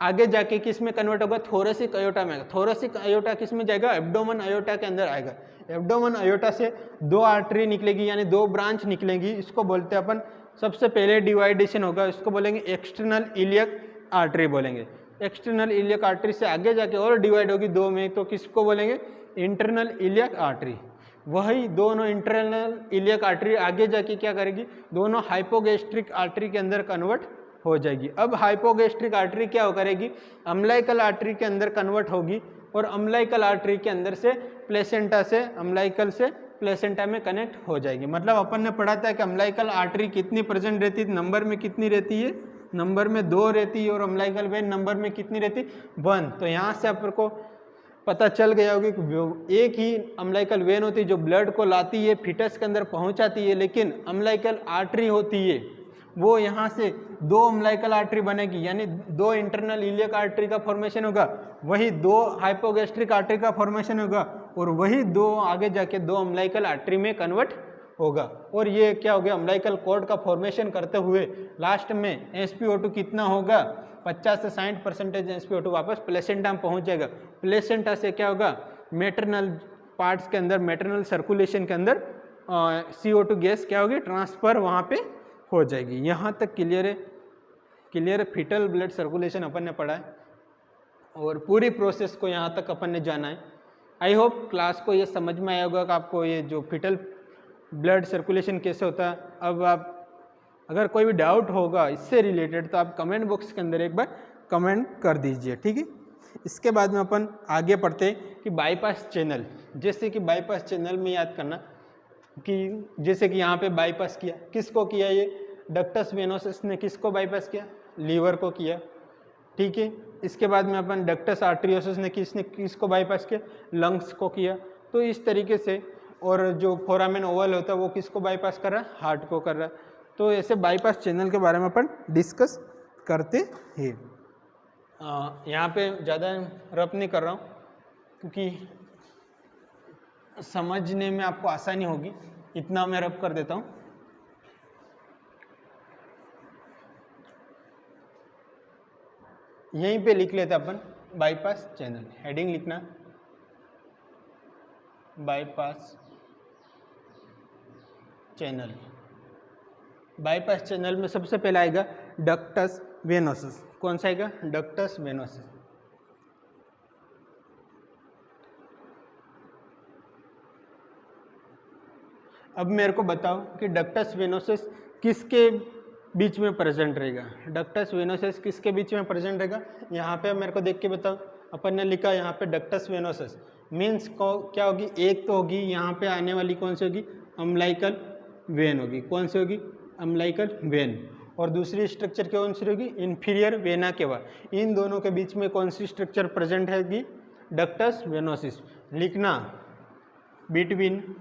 आगे जाके किस में कन्वर्ट होगा, थोरेसिक अयोटा में। थोरेसिक अयोटा किस में जाएगा, एब्डोमेन अयोटा के अंदर आएगा। एब्डोमेन अयोटा से 2 आर्टरी निकलेगी यानी 2 ब्रांच निकलेगी, इसको बोलते हैं अपन, सबसे पहले डिवाइडेशन होगा इसको बोलेंगे एक्सटर्नल इलियक आर्टरी बोलेंगे। एक्सटर्नल इलियक आर्टरी से आगे जाके और डिवाइड होगी 2 में, तो किसको बोलेंगे, इंटरनल इलियक आर्टरी। वही दोनों इंटरनल इलियक आर्टरी आगे जाके क्या करेगी, दोनों हाइपोगैस्ट्रिक आर्टरी के अंदर कन्वर्ट हो जाएगी। अब हाइपोगैस्ट्रिक आर्टरी क्या हो करेगी, अम्लाइकल आर्टरी के अंदर कन्वर्ट होगी और अम्लाइकल आर्टरी के अंदर से प्लेसेंटा से, अम्लाइकल से प्लेसेंटा में कनेक्ट हो जाएगी। मतलब अपन ने पढ़ा था कि अम्लाइकल आर्टरी कितनी प्रेजेंट रहती है, नंबर में कितनी रहती है, नंबर में 2 रहती है, और अम्लाइकल वेन नंबर में कितनी रहती, 1। तो यहाँ से अपन को पता चल गया होगा कि एक ही अम्लाइकल वेन होती है जो ब्लड को लाती है, फीटस के अंदर पहुँचाती है, लेकिन अम्लाइकल आर्टरी होती है वो यहाँ से 2 अम्लाइकल आर्टरी बनेगी, यानी 2 इंटरनल इलियक आर्टरी का फॉर्मेशन होगा, वही 2 हाइपोगैस्ट्रिक आर्टरी का फॉर्मेशन होगा, और वही 2 आगे जाके 2 अम्लाइकल आर्टरी में कन्वर्ट होगा। और ये क्या हो गया, अम्लाइकल कॉर्ड का फॉर्मेशन करते हुए लास्ट में SpO2 कितना होगा, 50 से 60% SpO2 वापस प्लेसेंटा में पहुँच जाएगा। प्लेसेंटा से क्या होगा, मेटरनल पार्ट्स के अंदर, मेटरनल सर्कुलेशन के अंदर CO2 गैस क्या होगी, ट्रांसफर वहाँ पे हो जाएगी। यहाँ तक क्लियर है। क्लियर है, फीटल ब्लड सर्कुलेशन अपन ने पढ़ा है और पूरी प्रोसेस को यहाँ तक अपन ने जाना है। आई होप क्लास को ये समझ में आया होगा कि आपको ये जो फीटल ब्लड सर्कुलेशन कैसे होता है। अब आप अगर कोई भी डाउट होगा इससे रिलेटेड तो आप कमेंट बॉक्स के अंदर एक बार कमेंट कर दीजिए, ठीक है। इसके बाद में अपन आगे पढ़ते हैं कि बाईपास चैनल, जैसे कि बाईपास चैनल में याद करना कि जैसे कि यहाँ पे बाईपास किया, किसको किया, ये डक्टस वेनोसस ने किसको बाईपास किया, लीवर को किया, ठीक है। इसके बाद में अपन डक्टस आर्टरियोसस ने किसको बाईपास किया, लंग्स को किया। तो इस तरीके से, और जो फोरामेन ओवल होता है वो किसको बाईपास कर रहा है, हार्ट को कर रहा है। तो ऐसे बाईपास चैनल के बारे में अपन डिस्कस करते हैं। यहाँ पे ज़्यादा रब नहीं कर रहा हूँ क्योंकि समझने में आपको आसानी होगी, इतना मैं रब कर देता हूँ। यहीं पे लिख लेते अपन बाईपास चैनल, हेडिंग लिखना बाईपास चैनल। बाईपास चैनल में सबसे पहला आएगा डक्टस वेनोसस। कौन सा आएगा, डक्टस वेनोसस। अब मेरे को बताओ कि डक्टस वेनोसस किसके बीच में प्रेजेंट रहेगा। डक्टस वेनोसस किसके बीच में प्रेजेंट रहेगा, यहाँ पे मेरे को देख के बताओ। अपन ने लिखा यहाँ पे डक्टस वेनोसस मीन्स को क्या होगी, एक तो होगी यहाँ पे आने वाली कौन सी होगी, अम्लाइकल वेन होगी। कौन सी होगी, अम्लाइकल वेन। और दूसरी स्ट्रक्चर कौन सी होगी, इन्फीरियर वेना केवा। इन दोनों के बीच में कौन सी स्ट्रक्चर प्रेजेंट हैगी, डक्टस वेनोसिस। लिखना between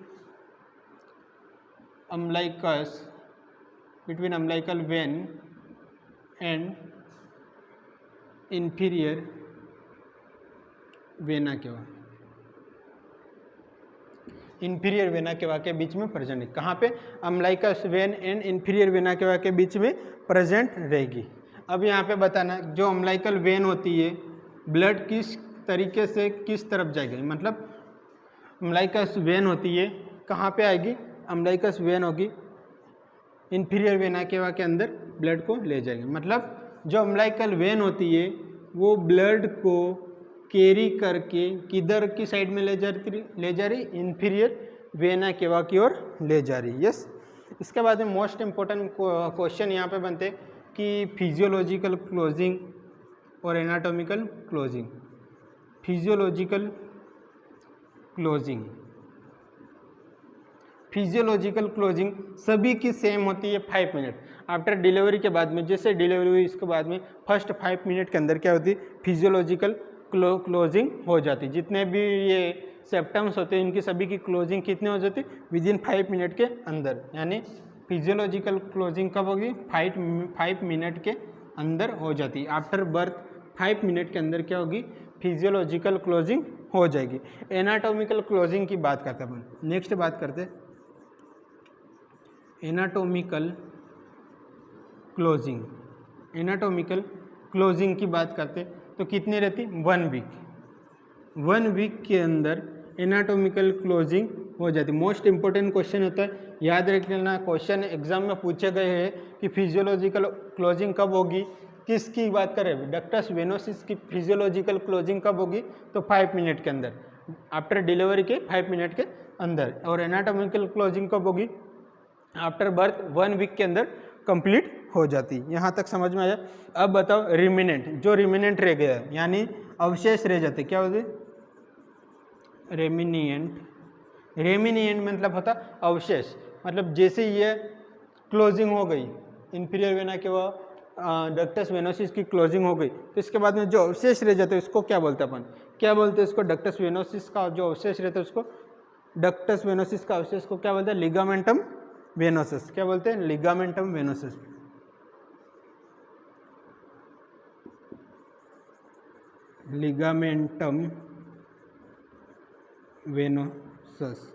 umbilical vein and inferior vena cava. Inferior vena cava के बीच में प्रेजेंट है। कहाँ पे, umbilical vein and inferior vena cava के बीच में प्रेजेंट रहेगी। अब यहाँ पे बताना, जो अम्लाइकल वेन होती है ब्लड किस तरीके से किस तरफ जाएगी, मतलब अम्लाइकस वेन होती है कहाँ पे आएगी, अम्लाइकस वेन होगी इन्फीरियर वेना केवा के अंदर ब्लड को ले जाएगी। मतलब जो अम्लाइकल वेन होती है वो ब्लड को कैरी करके किधर की साइड में ले जा रही, इन्फीरियर वेना केवा की ओर ले जा रही। यस। इसके बाद में मोस्ट इम्पोर्टेंट क्वेश्चन यहाँ पे बनते कि फिजियोलॉजिकल क्लोजिंग और एनाटॉमिकल क्लोजिंग। फिजियोलॉजिकल क्लोजिंग सभी की सेम होती है 5 मिनट। आफ्टर डिलीवरी के बाद में, जैसे डिलीवरी हुई इसके बाद में फर्स्ट 5 मिनट के अंदर क्या होती है, फिजियोलॉजिकल क्लोजिंग हो जाती। जितने भी ये सेप्टम्स होते हैं इनकी सभी की क्लोजिंग कितने हो जाती, विदिन 5 मिनट के अंदर। यानी फिजियोलॉजिकल क्लोजिंग कब होगी, 5 मिनट के अंदर हो जाती। आफ्टर बर्थ 5 मिनट के अंदर क्या होगी, फिजियोलॉजिकल क्लोजिंग हो जाएगी। एनाटॉमिकल क्लोजिंग की बात करते हैं अपन। नेक्स्ट बात करते हैं एनाटॉमिकल क्लोजिंग। एनाटॉमिकल क्लोजिंग की बात करते तो कितनी रहती, 1 वीक। 1 वीक के अंदर एनाटॉमिकल क्लोजिंग हो जाती। मोस्ट इंपॉर्टेंट क्वेश्चन होता है, याद रख लेना। क्वेश्चन एग्जाम में पूछे गए हैं कि फिजियोलॉजिकल क्लोजिंग कब होगी, किसकी बात करें, डक्टस वेनोसिस की फिजियोलॉजिकल क्लोजिंग कब होगी, तो 5 मिनट के अंदर, आफ्टर डिलीवरी के 5 मिनट के अंदर। और एनाटॉमिकल क्लोजिंग कब होगी, आफ्टर बर्थ 1 वीक के अंदर कंप्लीट हो जाती। यहाँ तक समझ में आया। अब बताओ रिमिनेंट, जो रिमिनेंट रह गया यानी अवशेष रह जाते, क्या होते, रेमिनिएंट मतलब होता अवशेष। मतलब जैसे ये क्लोजिंग हो गई, इन्फीरियर वेना के वो डक्टस वेनोसिस की क्लोजिंग हो गई, तो इसके बाद में जो अवशेष रह जाते हैं उसको क्या बोलते हैं अपन, क्या बोलते हैं इसको, डक्टस वेनोसिस का जो अवशेष रहता है उसको, डक्टस वेनोसिस का अवशेष को क्या बोलते हैं, लिगामेंटम वेनोसस। क्या बोलते हैं, लिगामेंटम वेनोसस। लिगामेंटम वेनोसस,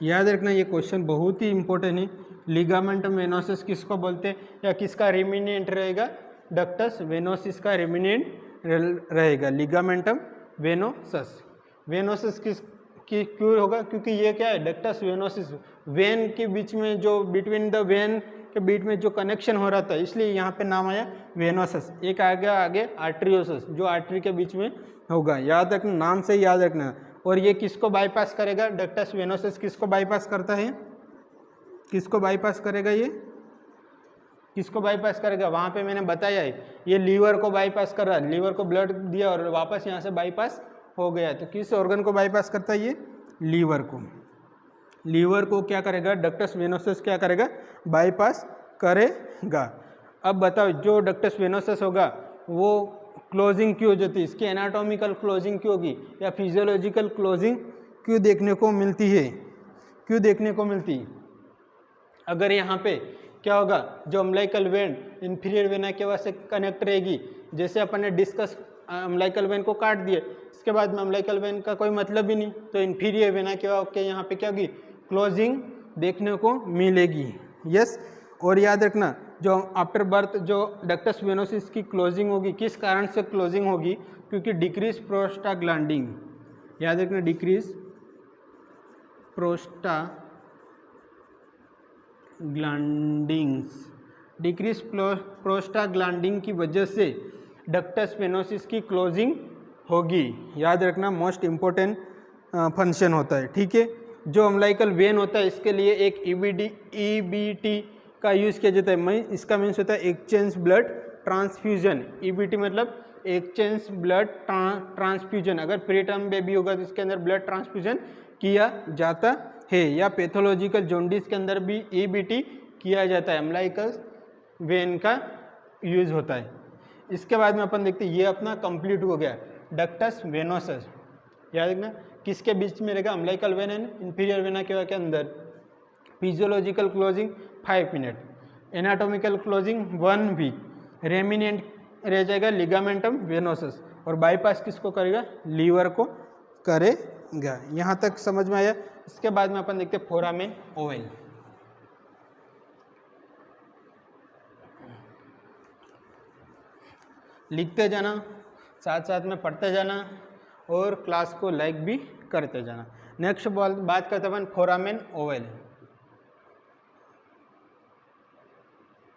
याद रखना ये क्वेश्चन बहुत ही इंपॉर्टेंट है। लिगामेंटम वेनोसस किसको बोलते हैं, या किसका रिमिनेंट रहेगा, डक्टस वेनोसिस का रिमिनेंट रहेगा, लिगामेंटम वेनोसस। वेनोसस की क्यों होगा, क्योंकि ये क्या है, डक्टस वेनोसिस, वेन के बीच में जो बिटवीन द वेन के बीच में जो कनेक्शन हो रहा था, इसलिए यहाँ पे नाम आया वेनोसस। एक आ गया आगे आर्टरियोसस, जो आर्टरी के बीच में होगा, याद रखना, नाम से याद रखना। और ये किसको बाईपास करेगा, डक्टस वेनोसस किसको बाईपास करता है, किसको बाईपास करेगा, ये किसको बाईपास करेगा, वहाँ पे मैंने बताया है, ये लीवर को बाईपास कर रहा है, लीवर को ब्लड दिया और वापस यहाँ से बाईपास हो गया। तो किस ऑर्गन को बाईपास करता है, ये लीवर को। लीवर को क्या करेगा, डक्टस वेनोसस क्या करेगा, बाईपास करेगा। अब बताओ, जो डक्टस वेनोसस होगा वो क्लोजिंग क्यों हो जाती है, इसकी एनाटॉमिकल क्लोजिंग क्यों होगी, या फिजियोलॉजिकल क्लोजिंग क्यों देखने को मिलती है, क्यों देखने को मिलती है। अगर यहाँ पे क्या होगा, जो अम्लाइकल वेन इन्फीरियर वेना केवा से कनेक्ट रहेगी, जैसे अपन ने डिस्कस अम्लाइकल वेन को काट दिए, इसके बाद में अम्लाइकल वेन का कोई मतलब ही नहीं, तो इन्फीरियर वेना केवा के यहाँ पे क्या होगी, क्लोजिंग देखने को मिलेगी। यस। और याद रखना, जो आफ्टर बर्थ जो डक्टस वेनोसिस की क्लोजिंग होगी, किस कारण से क्लोजिंग होगी, क्योंकि डिक्रीज प्रोस्टाग्लैंडिन, याद रखना, डिक्रीज प्रोस्टाग्लैंडिंस, डिक्रीज प्रोस्टाग्लैंडिन की वजह से डक्टस वेनोसिस की क्लोजिंग होगी। याद रखना, मोस्ट इम्पोर्टेंट फंक्शन होता है, ठीक है। जो अम्लाइकल वेन होता है इसके लिए एक ईबीटी का यूज़ किया जाता है। इसका मीन्स होता है एक्सचेंज ब्लड ट्रांसफ्यूजन। ईबीटी मतलब एक्सचेंज ब्लड ट्रांसफ्यूजन। अगर प्रीटर्म बेबी होगा तो इसके अंदर ब्लड ट्रांसफ्यूजन किया जाता है, या पैथोलॉजिकल जॉन्डिस के अंदर भी ईबीटी किया जाता है, अम्लाइकल वेन का यूज़ होता है। इसके बाद में अपन देखते हैं, ये अपना कंप्लीट हो गया डक्टस वेनोसस। याद रखना किसके बीच में रहेगा, umbilical vein and inferior vena के अंदर। Physiological closing 5 minute, anatomical closing 1 week, remnant रह जाएगा लिगामेंटम वेनोसस, और बाईपास किसको करेगा, लीवर को करेगा। यहाँ तक समझ में आया। इसके बाद में अपन देखते हैं फोरामेन ओवल। लिखते जाना, साथ साथ में पढ़ते जाना, और क्लास को लाइक भी करते जाना। नेक्स्ट बात करते हैं foramen Oval.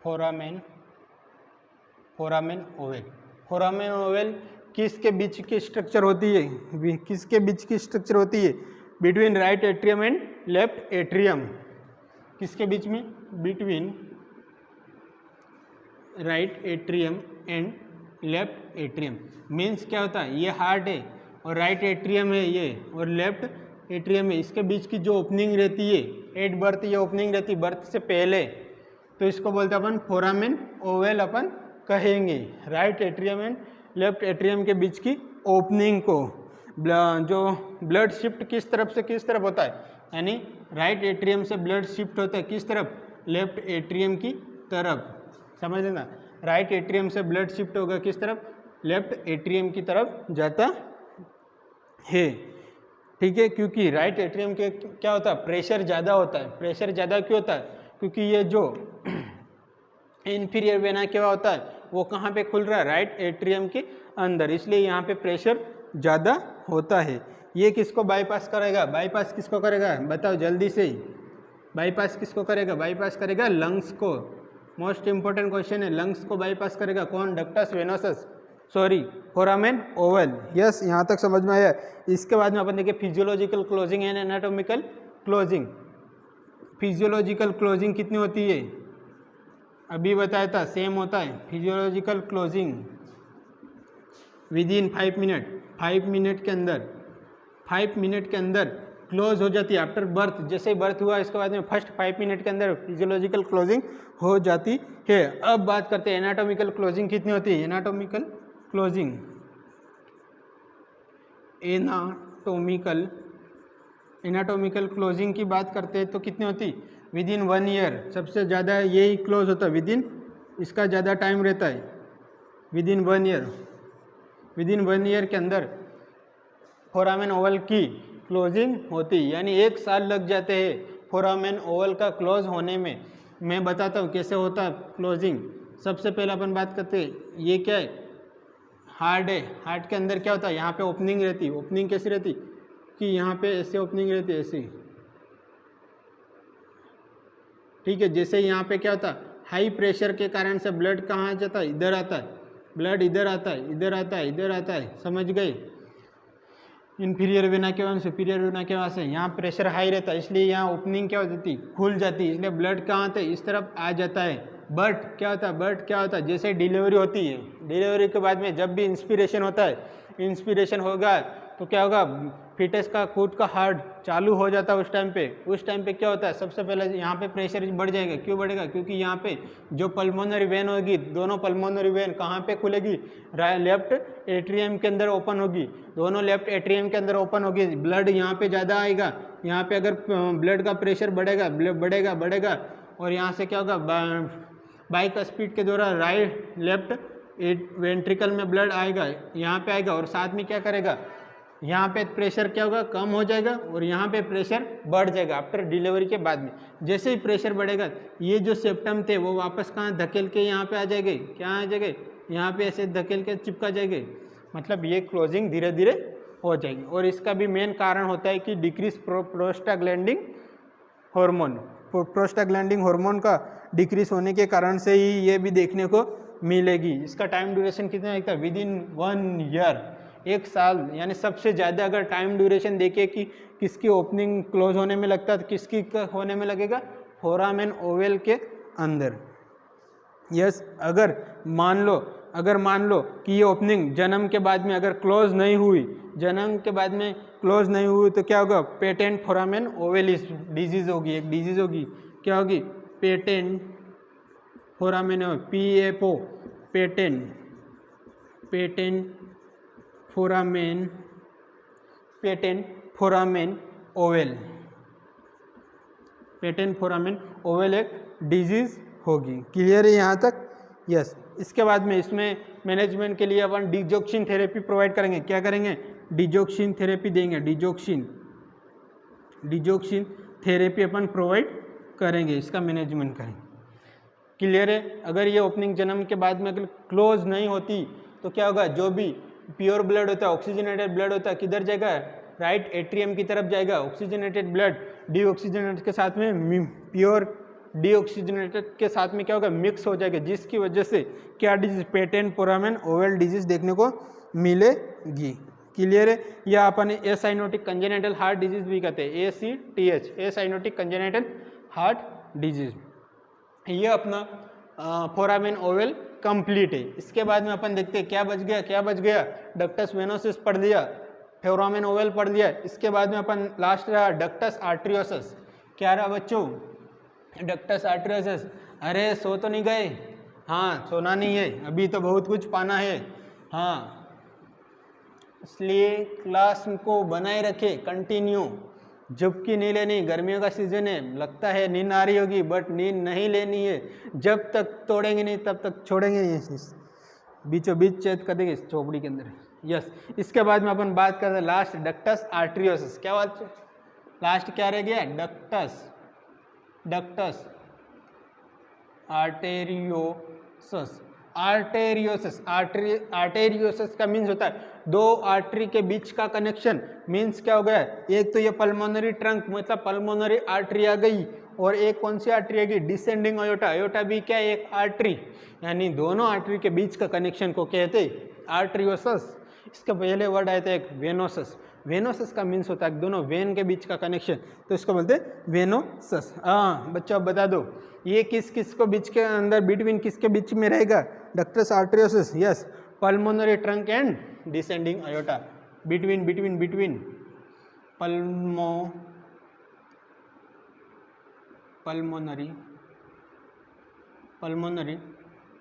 Foramen Oval, foramen Oval किसके बीच की स्ट्रक्चर होती है, किसके बीच की स्ट्रक्चर होती है, between right atrium and left atrium. किसके बीच में, between right atrium and left atrium. Means क्या होता है, ये हार्ट है और राइट एट्रियम है ये, और लेफ्ट एट्रियम है। इसके बीच की जो ओपनिंग रहती है एट बर्थ, ये ओपनिंग रहती है बर्थ से पहले, तो इसको बोलते हैं अपन फोरामेन ओवल अपन कहेंगे। Right atrium and left atrium के बीच की ओपनिंग को, जो ब्लड शिफ्ट किस तरफ से किस तरफ होता है, यानी राइट एट्रियम से ब्लड शिफ्ट होता है किस तरफ, लेफ्ट एट्रियम की तरफ। समझ लेना, राइट एट्रियम से ब्लड शिफ्ट होगा किस तरफ, लेफ्ट एट्रियम की तरफ जाता है। ठीक है, क्योंकि राइट एट्रियम के क्या होता है, प्रेशर ज़्यादा होता है। प्रेशर ज़्यादा क्यों होता है, क्योंकि ये जो इंफीरियर वेना क्या होता है वो कहाँ पे खुल रहा है, राइट एट्रियम के अंदर, इसलिए यहाँ पे प्रेशर ज़्यादा होता है। ये किसको बाईपास करेगा, बाईपास किसको करेगा, बताओ जल्दी से ही। बाईपास किसको करेगा, बाईपास करेगा लंग्स को। मोस्ट इंपॉर्टेंट क्वेश्चन है, लंग्स को बाईपास करेगा कौन, ductus venosus, sorry foramen Oval. Yes, यहाँ तक समझ में आया। इसके बाद में अपन देखिए physiological closing and anatomical closing. Physiological closing कितनी होती है, अभी बताया था, सेम होता है। Physiological closing with in 5 minute, 5 minute के अंदर, 5 मिनट के अंदर क्लोज हो जाती है। आफ्टर बर्थ, जैसे ही बर्थ हुआ इसके बाद में फर्स्ट 5 मिनट के अंदर फिजियोलॉजिकल क्लोजिंग हो जाती है। अब बात करते हैं एनाटॉमिकल क्लोजिंग कितनी होती है। एनाटॉमिकल क्लोजिंग, एनाटॉमिकल क्लोजिंग की बात करते हैं तो कितनी होती, विद इन 1 ईयर। सबसे ज़्यादा यही क्लोज होता है, विद इन, इसका ज़्यादा टाइम रहता है, with in 1 year. With in 1 year के अंदर फोरामेन ओवल की क्लोजिंग होती, यानी 1 साल लग जाते हैं फोरामेन ओवल का क्लोज होने में। मैं बताता हूँ कैसे होता है क्लोजिंग। सबसे पहले अपन बात करते हैं, ये क्या है, हार्ट है। हार्ट के अंदर क्या होता है, यहाँ पे ओपनिंग रहती है। ओपनिंग कैसी रहती कि यहाँ पे ऐसे ओपनिंग रहती है, ऐसे। ठीक है, जैसे यहाँ पे क्या होता है, हाई प्रेशर के कारण से ब्लड कहाँ जाता है, इधर आता है, ब्लड इधर आता है, इधर आता है, इधर आता है। समझ गए, इन्फीरियर वेना के वहाँ, सुपीरियर वेना के वहाँ से यहाँ प्रेशर हाई रहता है, इसलिए यहाँ ओपनिंग क्या हो जाती, खुल जाती है, इसलिए ब्लड कहाँ आता है, इस तरफ आ जाता है। बट क्या होता है, बट क्या होता है, जैसे डिलीवरी होती है, डिलीवरी के बाद में जब भी इंस्पिरेशन होता है, इंस्पिरेशन होगा तो क्या होगा, फीटस का खुद का हार्ट चालू हो जाता है। उस टाइम पे क्या होता है, सबसे पहले यहाँ पे प्रेशर बढ़ जाएगा। क्यों बढ़ेगा, क्योंकि यहाँ पे जो पल्मोनरी वेन होगी, दोनों पल्मोनरी वेन कहाँ पे खुलेगी, लेफ्ट एट्रियम के अंदर ओपन होगी, दोनों लेफ्ट एट्रियम के अंदर ओपन होगी। ब्लड यहाँ पे ज़्यादा आएगा, यहाँ पे अगर ब्लड का प्रेशर बढ़ेगा और यहाँ से क्या होगा, बाइक स्पीड के द्वारा लेफ्ट वेंट्रिकल में ब्लड आएगा, यहाँ पे आएगा, और साथ में क्या करेगा, यहाँ पे प्रेशर क्या होगा, कम हो जाएगा, और यहाँ पे प्रेशर बढ़ जाएगा आफ्टर डिलीवरी के बाद में। जैसे ही प्रेशर बढ़ेगा, ये जो सेप्टम थे वो वापस कहाँ धकेल के यहाँ पे आ जाएंगे, क्या आ जाएंगे, यहाँ पे ऐसे धकेल के चिपका जाएंगे। मतलब ये क्लोजिंग धीरे धीरे हो जाएगी। और इसका भी मेन कारण होता है कि decrease prostaglandin hormone. Prostaglandin hormone का डिक्रीज होने के कारण से ही ये भी देखने को मिलेगी। इसका टाइम ड्यूरेशन कितना है, विद इन 1 ईयर। 1 साल यानी सबसे ज़्यादा अगर टाइम ड्यूरेशन देखे कि किसकी ओपनिंग क्लोज होने में लगता है तो किसकी होने में लगेगा, फोरामेन ओवल के अंदर। यस, अगर मान लो कि ये ओपनिंग जन्म के बाद में अगर क्लोज नहीं हुई, जन्म के बाद में क्लोज नहीं हुई तो क्या होगा, पेटेंट फोरामेन ओवेलिस डिजीज होगी, एक डिजीज होगी, क्या होगी, patent foramen PFO, patent foramen ovale, patent foramen ovale एक डिजीज होगी। क्लियर है यहाँ तक? यस। इसके बाद में इसमें मैनेजमेंट के लिए अपन डिजोक्सिन थेरेपी प्रोवाइड करेंगे। क्या करेंगे, डिजोक्सिन थेरेपी देंगे, डिजोक्सिन थेरेपी अपन प्रोवाइड करेंगे, इसका मैनेजमेंट करेंगे। क्लियर है? अगर ये ओपनिंग जन्म के बाद में अगर क्लोज नहीं होती तो क्या होगा, जो भी प्योर ब्लड होता है, ऑक्सीजनेटेड ब्लड होता है, किधर जाएगा, राइट एट्रियम की तरफ जाएगा। ऑक्सीजनेटेड ब्लड डीऑक्सीजनेटेड के साथ में प्योर डीऑक्सीजनेटेड के साथ में क्या होगा, मिक्स हो जाएगा, जिसकी वजह से क्या disease, patent foramen Oval disease देखने को मिलेगी। क्लियर है? या अपन एसाइनोटिक कंजेनिटल हार्ट डिजीज भी कहते हैं, ACTH, acyanotic congenital heart disease. ये अपना फोरामेन ओवल कंप्लीट है। इसके बाद में अपन देखते हैं क्या बच गया, डक्टस वेनोसिस पढ़ लिया, फोरामेन ओवल पढ़ लिया। इसके बाद में अपन लास्ट रहा डक्टस आर्टरियोसस। क्या रहा बच्चों, डक्टस आर्टरियोसस। अरे सो तो नहीं गए? हाँ, सोना नहीं है, अभी तो बहुत कुछ पाना है। हाँ, इसलिए क्लास को बनाए रखे कंटिन्यू, जबकि नहीं लेनी, गर्मियों का सीजन है, लगता है नींद आ रही होगी बट नींद नहीं लेनी है। जब तक तोड़ेंगे नहीं तब तक छोड़ेंगे नहीं, बीचों बीच चेत कर देंगे इस चौपड़ी के अंदर। यस। इसके बाद में अपन बात करते हैं लास्ट डक्टस आर्टरियोसस। क्या बात, लास्ट क्या रह गया, डक्टस आर्टेरियोसस। आर्टेरियोसस का मीन्स होता है दो आर्टरी के बीच का कनेक्शन। मीन्स क्या हो गया, एक तो ये पल्मोनरी ट्रंक मतलब पल्मोनरी आर्टरी आ गई, और एक कौन सी आर्टरी आ गई, डिसेंडिंग अयोटा। अयोटा भी क्या है, एक आर्टरी, यानी दोनों आर्टरी के बीच का कनेक्शन को कहते आर्टरियोसस। इसका पहले वर्ड आया था एक वेनोसस। वेनोसस का मीन्स होता है दोनों वेन के बीच का कनेक्शन, तो इसको बोलते हैं वेनोसस। हाँ बच्चों, अब बता दो ये किस को बीच के अंदर, बिटवीन किसके बीच में रहेगा, ductus arteriosus. Yes, pulmonary trunk and descending aorta. Between pulmonary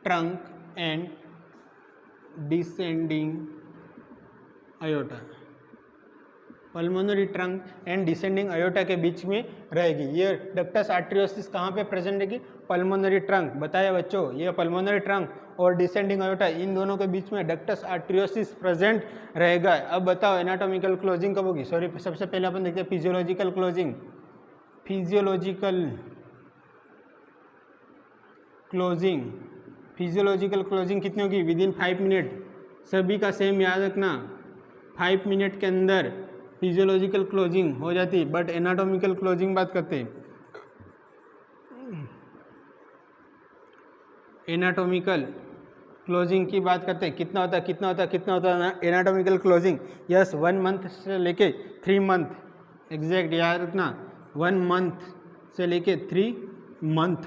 trunk and descending aorta. Pulmonary trunk and descending aorta के बीच में रहेगी। ये डक्टस आर्टरियोसिस कहाँ पे प्रेजेंट रहेगी, पल्मोनरी ट्रंक। बताया बच्चों, ये पल्मोनरी ट्रंक और डिसेंडिंग अयोटा, इन दोनों के बीच में डक्टस आर्टरियोसिस प्रेजेंट रहेगा। अब बताओ एनाटॉमिकल क्लोजिंग कब होगी, सॉरी सबसे पहले अपन देखते हैं फिजियोलॉजिकल क्लोजिंग। फिजियोलॉजिकल क्लोजिंग कितनी होगी, विद इन 5 मिनट। सभी का सेम याद रखना, 5 मिनट के अंदर फिजियोलॉजिकल क्लोजिंग हो जाती है। बट एनाटॉमिकल क्लोजिंग बात करते हैं, एनाटॉमिकल क्लोजिंग की बात करते हैं, कितना होता है एनाटॉमिकल क्लोजिंग। यस, 1 मंथ से लेके 3 मंथ, एग्जैक्ट याद रखना, 1 मंथ से लेके 3 मंथ।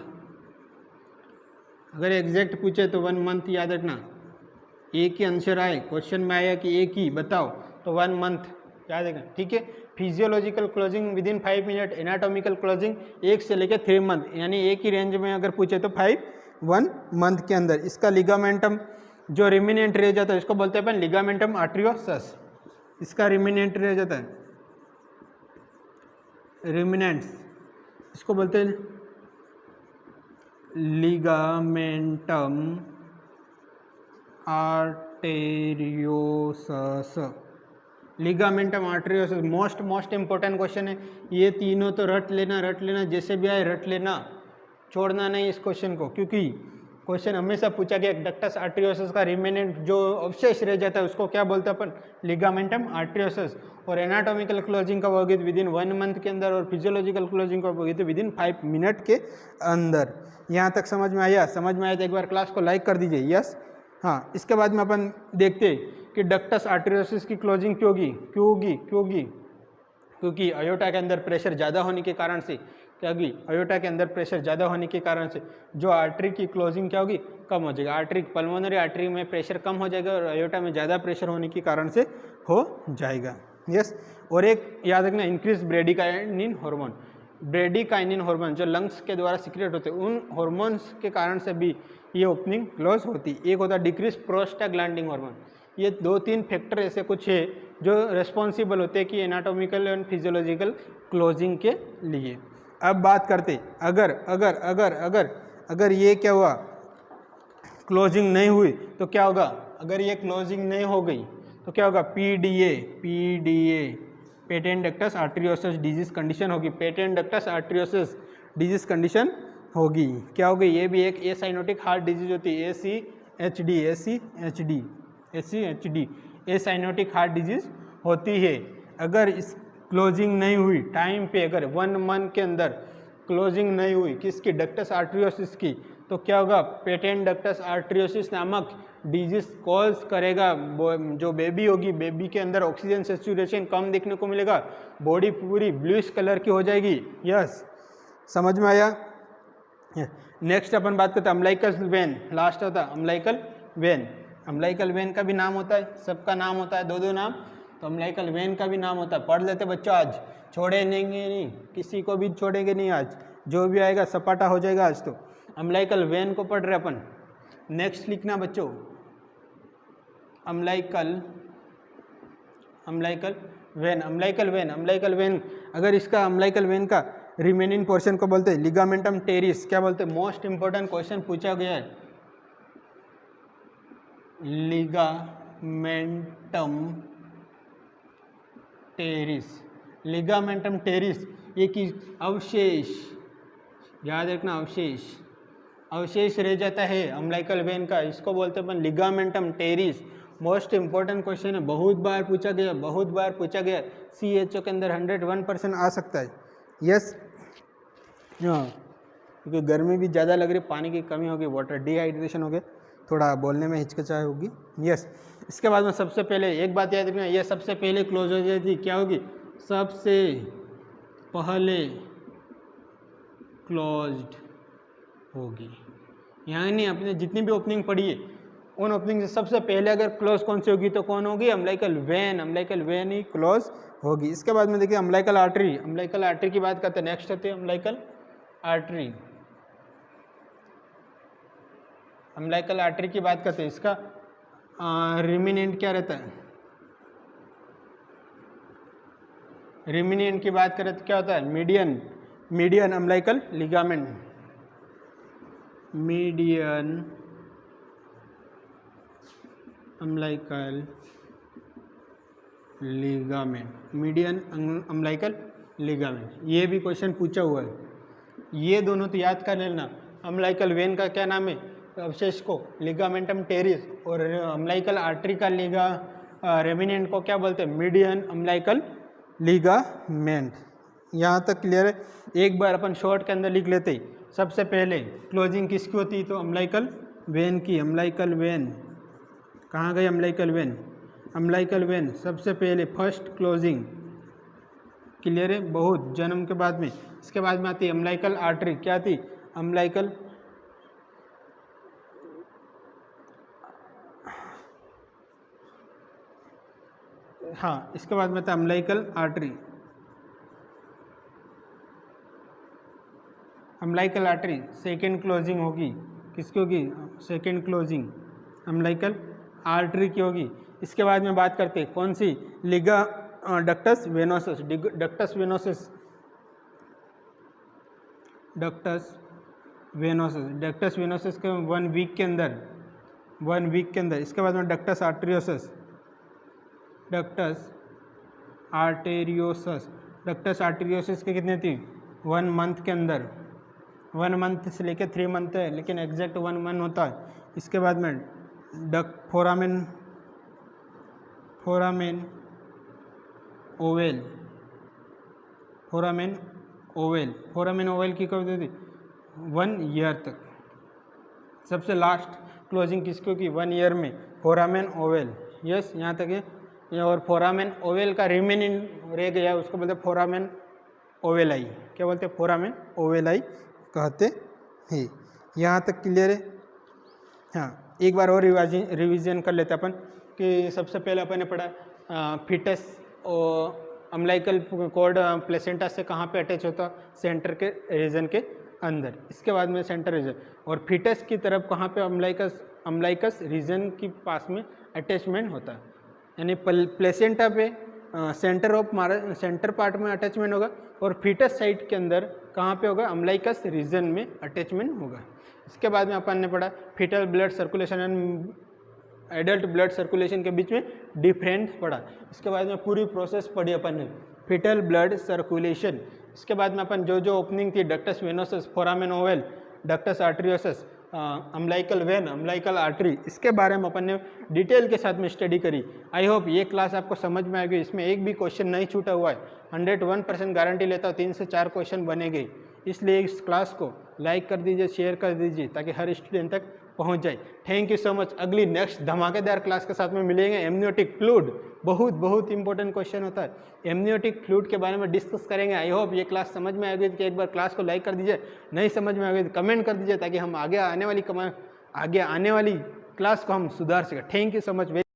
अगर एग्जैक्ट पूछे तो 1 मंथ याद रखना। एक ही आंसर आए, क्वेश्चन में आया कि एक ही बताओ तो 1 मंथ याद रखना, ठीक है। Physiological closing with in 5 minute, anatomical closing 1 से लेकर 3 मंथ, यानी एक ही रेंज में अगर पूछे तो 1 मंथ के अंदर। इसका लिगामेंटम जो रिमिनेंट रह जाता है इसको बोलते हैं अपन लिगामेंटम आर्टरियोसस। इसका रिमिनेंट रह जाता है, रिमिनेंट्स, इसको बोलते हैं ligamentum arteriosus. Ligamentum arteriosus most important question है। ये तीनों तो रट लेना, जैसे भी आए रट लेना, छोड़ना नहीं इस क्वेश्चन को, क्योंकि क्वेश्चन हमेशा पूछा गया डक्टस आर्टरियोसस का रिमेनेंट जो अवशेष रह जाता है उसको क्या बोलते हैं अपन, लिगामेंटम आर्टरियोसस। और एनाटॉमिकल क्लोजिंग कब होगी, विद इन 1 मंथ के अंदर, और फिजियोलॉजिकल क्लोजिंग कब होगी तो विद इन 5 मिनट के अंदर। यहाँ तक समझ में आया? समझ में आया तो एक बार क्लास को लाइक कर दीजिए। यस, हाँ, इसके बाद में अपन देखते हैं कि डक्टस आर्टेरियोसिस की क्लोजिंग क्यों होगी क्योंकि अयोटा के अंदर प्रेशर ज़्यादा होने के कारण से क्या होगी, अयोटा के अंदर प्रेशर ज़्यादा होने के कारण से जो आर्टरी की क्लोजिंग क्या होगी, कम हो जाएगा। आर्टरी पल्मोनरी आर्टरी में प्रेशर कम हो जाएगा और अयोटा में ज़्यादा प्रेशर होने के कारण से हो जाएगा। यस, और एक याद रखना, increase bradykinin hormone. Bradykinin hormone जो लंग्स के द्वारा सिक्रेट होते हैं, उन हार्मोन्स के कारण से भी ये ओपनिंग क्लोज होती है। एक होता है डिक्रीज प्रोस्टाग्लैंडिन हार्मोन। ये 2-3 फैक्टर ऐसे कुछ है जो रेस्पॉन्सिबल होते हैं कि एनाटॉमिकल एंड फिजियोलॉजिकल क्लोजिंग के लिए। अब बात करते अगर अगर अगर अगर अगर ये क्या हुआ, क्लोजिंग नहीं हुई तो क्या होगा, अगर ये क्लोजिंग नहीं हो गई तो क्या होगा, PDA patent ductus arteriosus disease condition होगी। Patent ductus arteriosus disease condition होगी। क्या होगी, ये भी एक एसाइनोटिक हार्ट डिजीज होती है, एसीएचडी एसाइनोटिक हार्ट डिजीज होती है। अगर इस क्लोजिंग नहीं हुई टाइम पे, अगर 1 मंथ के अंदर क्लोजिंग नहीं हुई किसकी, डक्टस आर्टेरियोसिस की, तो क्या होगा, पेटेंट डक्टस आर्टेरियोसिस नामक डिजीज कॉज करेगा। जो बेबी होगी, बेबी के अंदर ऑक्सीजन सैचुरेशन कम देखने को मिलेगा, बॉडी पूरी ब्लूइश कलर की हो जाएगी। यस, समझ में आया। नेक्स्ट अपन बात करते हैं अम्लाइकल वेन। लास्ट होता है अम्लाइकल वेन। अम्लाइकल वेन का भी नाम होता है, सबका नाम होता है, 2-2 नाम, तो अम्लाइकल वेन का भी नाम होता है। पढ़ लेते बच्चों, आज छोड़ेंगे नहीं, किसी को भी छोड़ेंगे नहीं, आज जो भी आएगा सपाटा हो जाएगा आज। तो अम्लाइकल वेन को पढ़ रहे अपन। नेक्स्ट लिखना बच्चों, अम्लाइकल वेन। अगर इसका अम्लाइकल वेन का रिमेनिंग पोर्शन को बोलते हैं लिगामेंटम टेरिस। क्या बोलते हैं, मोस्ट इंपॉर्टेंट क्वेश्चन पूछा गया है, लिगामेंटम टेरिस। ये कि अवशेष, याद रखना, अवशेष रह जाता है अम्लाइकल वेन का, इसको बोलते हैं अपन ligamentum teres. Most important question है, बहुत बार पूछा गया। CHO के अंदर 101% आ सकता है। यस, हाँ, क्योंकि गर्मी भी ज़्यादा लग रही, पानी की कमी होगी, वाटर डिहाइड्रेशन हो गया, थोड़ा बोलने में हिचकिचाहट होगी। यस, इसके बाद में सबसे पहले एक बात याद रखना, ये सबसे पहले क्लोज हो जाती, क्या होगी, सबसे पहले क्लोज्ड होगी। यानी अपने जितनी भी ओपनिंग पड़ी है, उन ओपनिंग से सबसे पहले अगर क्लोज कौन सी होगी, तो कौन होगी, अम्लाइकल वेन ही क्लोज होगी। इसके बाद में देखिए अम्लाइकल आर्टरी की बात करते हैं। नेक्स्ट होती है अम्लाइकल आर्टरी की बात करते हैं। इसका रिमिनेंट क्या रहता है, रिमिनेंट की बात करें तो क्या होता है, median umbilical ligament, median umbilical ligament. ये भी क्वेश्चन पूछा हुआ है, ये दोनों तो याद कर लेना। अम्लाइकल वेन का क्या नाम है, अवशेष को लिगामेंटम टेरिस, और अम्लाइकल आर्टरी का रेमिनेंट को क्या बोलते हैं, मीडियन अम्लाइकल लिगामेंट। यहाँ तक क्लियर है। एक बार अपन शॉर्ट के अंदर लिख लेते हैं। सबसे पहले क्लोजिंग किसकी होती है, तो अम्लाइकल वेन की। अम्लाइकल वेन कहाँ गई, अम्लाइकल वेन सबसे पहले फर्स्ट क्लोजिंग, क्लियर है, बहुत जन्म के बाद में। इसके बाद में आती है अम्लाइकल आर्टरी, क्या थी, अम्लाइकल हाँ, इसके बाद में था umbilical artery. Umbilical artery second closing होगी, किसकी होगी, सेकेंड क्लोजिंग अम्लाइकल आर्टरी की होगी। इसके बाद में बात करते हैं कौन सी, डक्टस वेनोसस। डक्टस वेनोसस के 1 वीक के अंदर, इसके बाद में डक्टस आर्टेरियोसस के कितने थी, 1 मंथ के अंदर, 1 मंथ से लेकर 3 मंथ है, लेकिन एग्जैक्ट 1 मंथ होता है। इसके बाद में फोरामेन ओवेल की कब थी, 1 ईयर तक। सबसे लास्ट क्लोजिंग किसको की 1 ईयर में फोरामेन ओवेल, यस यहाँ तक है। ये और फोरामेन ओवेल का रिमेनिंग रह गया उसको बोलते हैं फोरामेन ओवेलाई, क्या बोलते हैं फोरामेन ओवेलाई कहते हैं। यहाँ तक क्लियर है। हाँ एक बार और रिवीजन कर लेते अपन कि सबसे पहले अपन ने पढ़ा फीटस और अम्लाइकल कॉर्ड प्लेसेंटा से कहाँ पे अटैच होता, सेंटर के रीजन के अंदर, इसके बाद में सेंटर रीजन, और फीटस की तरफ कहाँ पे अम्लाइकस रीजन की पास में अटैचमेंट होता है, यानी प्लेसेंटा पे सेंटर पार्ट में अटैचमेंट होगा और फीटस साइड के अंदर कहाँ पे होगा, अम्लाइकस रीजन में अटैचमेंट होगा। इसके बाद में अपन ने पढ़ा foetal blood circulation and adult blood circulation के बीच में डिफरेंस पढ़ा। इसके बाद में पूरी प्रोसेस पढ़ी अपन ने फीटल ब्लड सर्कुलेशन। इसके बाद में अपन जो ओपनिंग थी ductus venosus, foramen ovale, ductus arteriosus, umbilical when, umbilical artery, इसके बारे में अपन ने डिटेल के साथ में स्टडी करी। आई होप ये क्लास आपको समझ में आ गई, इसमें एक भी क्वेश्चन नहीं छूटा हुआ है, 101% गारंटी लेता हूँ 3 से 4 क्वेश्चन बनेंगे। इसलिए इस क्लास को लाइक कर दीजिए, शेयर कर दीजिए ताकि हर स्टूडेंट तक पहुंच जाए। Thank you so much. अगली नेक्स्ट धमाकेदार क्लास के साथ में मिलेंगे। एमनियोटिक फ्लूइड बहुत इंपॉर्टेंट क्वेश्चन होता है, एमनियोटिक फ्लूइड के बारे में डिस्कस करेंगे। आई होप ये क्लास समझ में आ गई कि एक बार क्लास को लाइक कर दीजिए, नहीं समझ में आ गई तो कमेंट कर दीजिए ताकि हम आगे आने वाली क्लास को हम सुधार सकें। Thank you so much.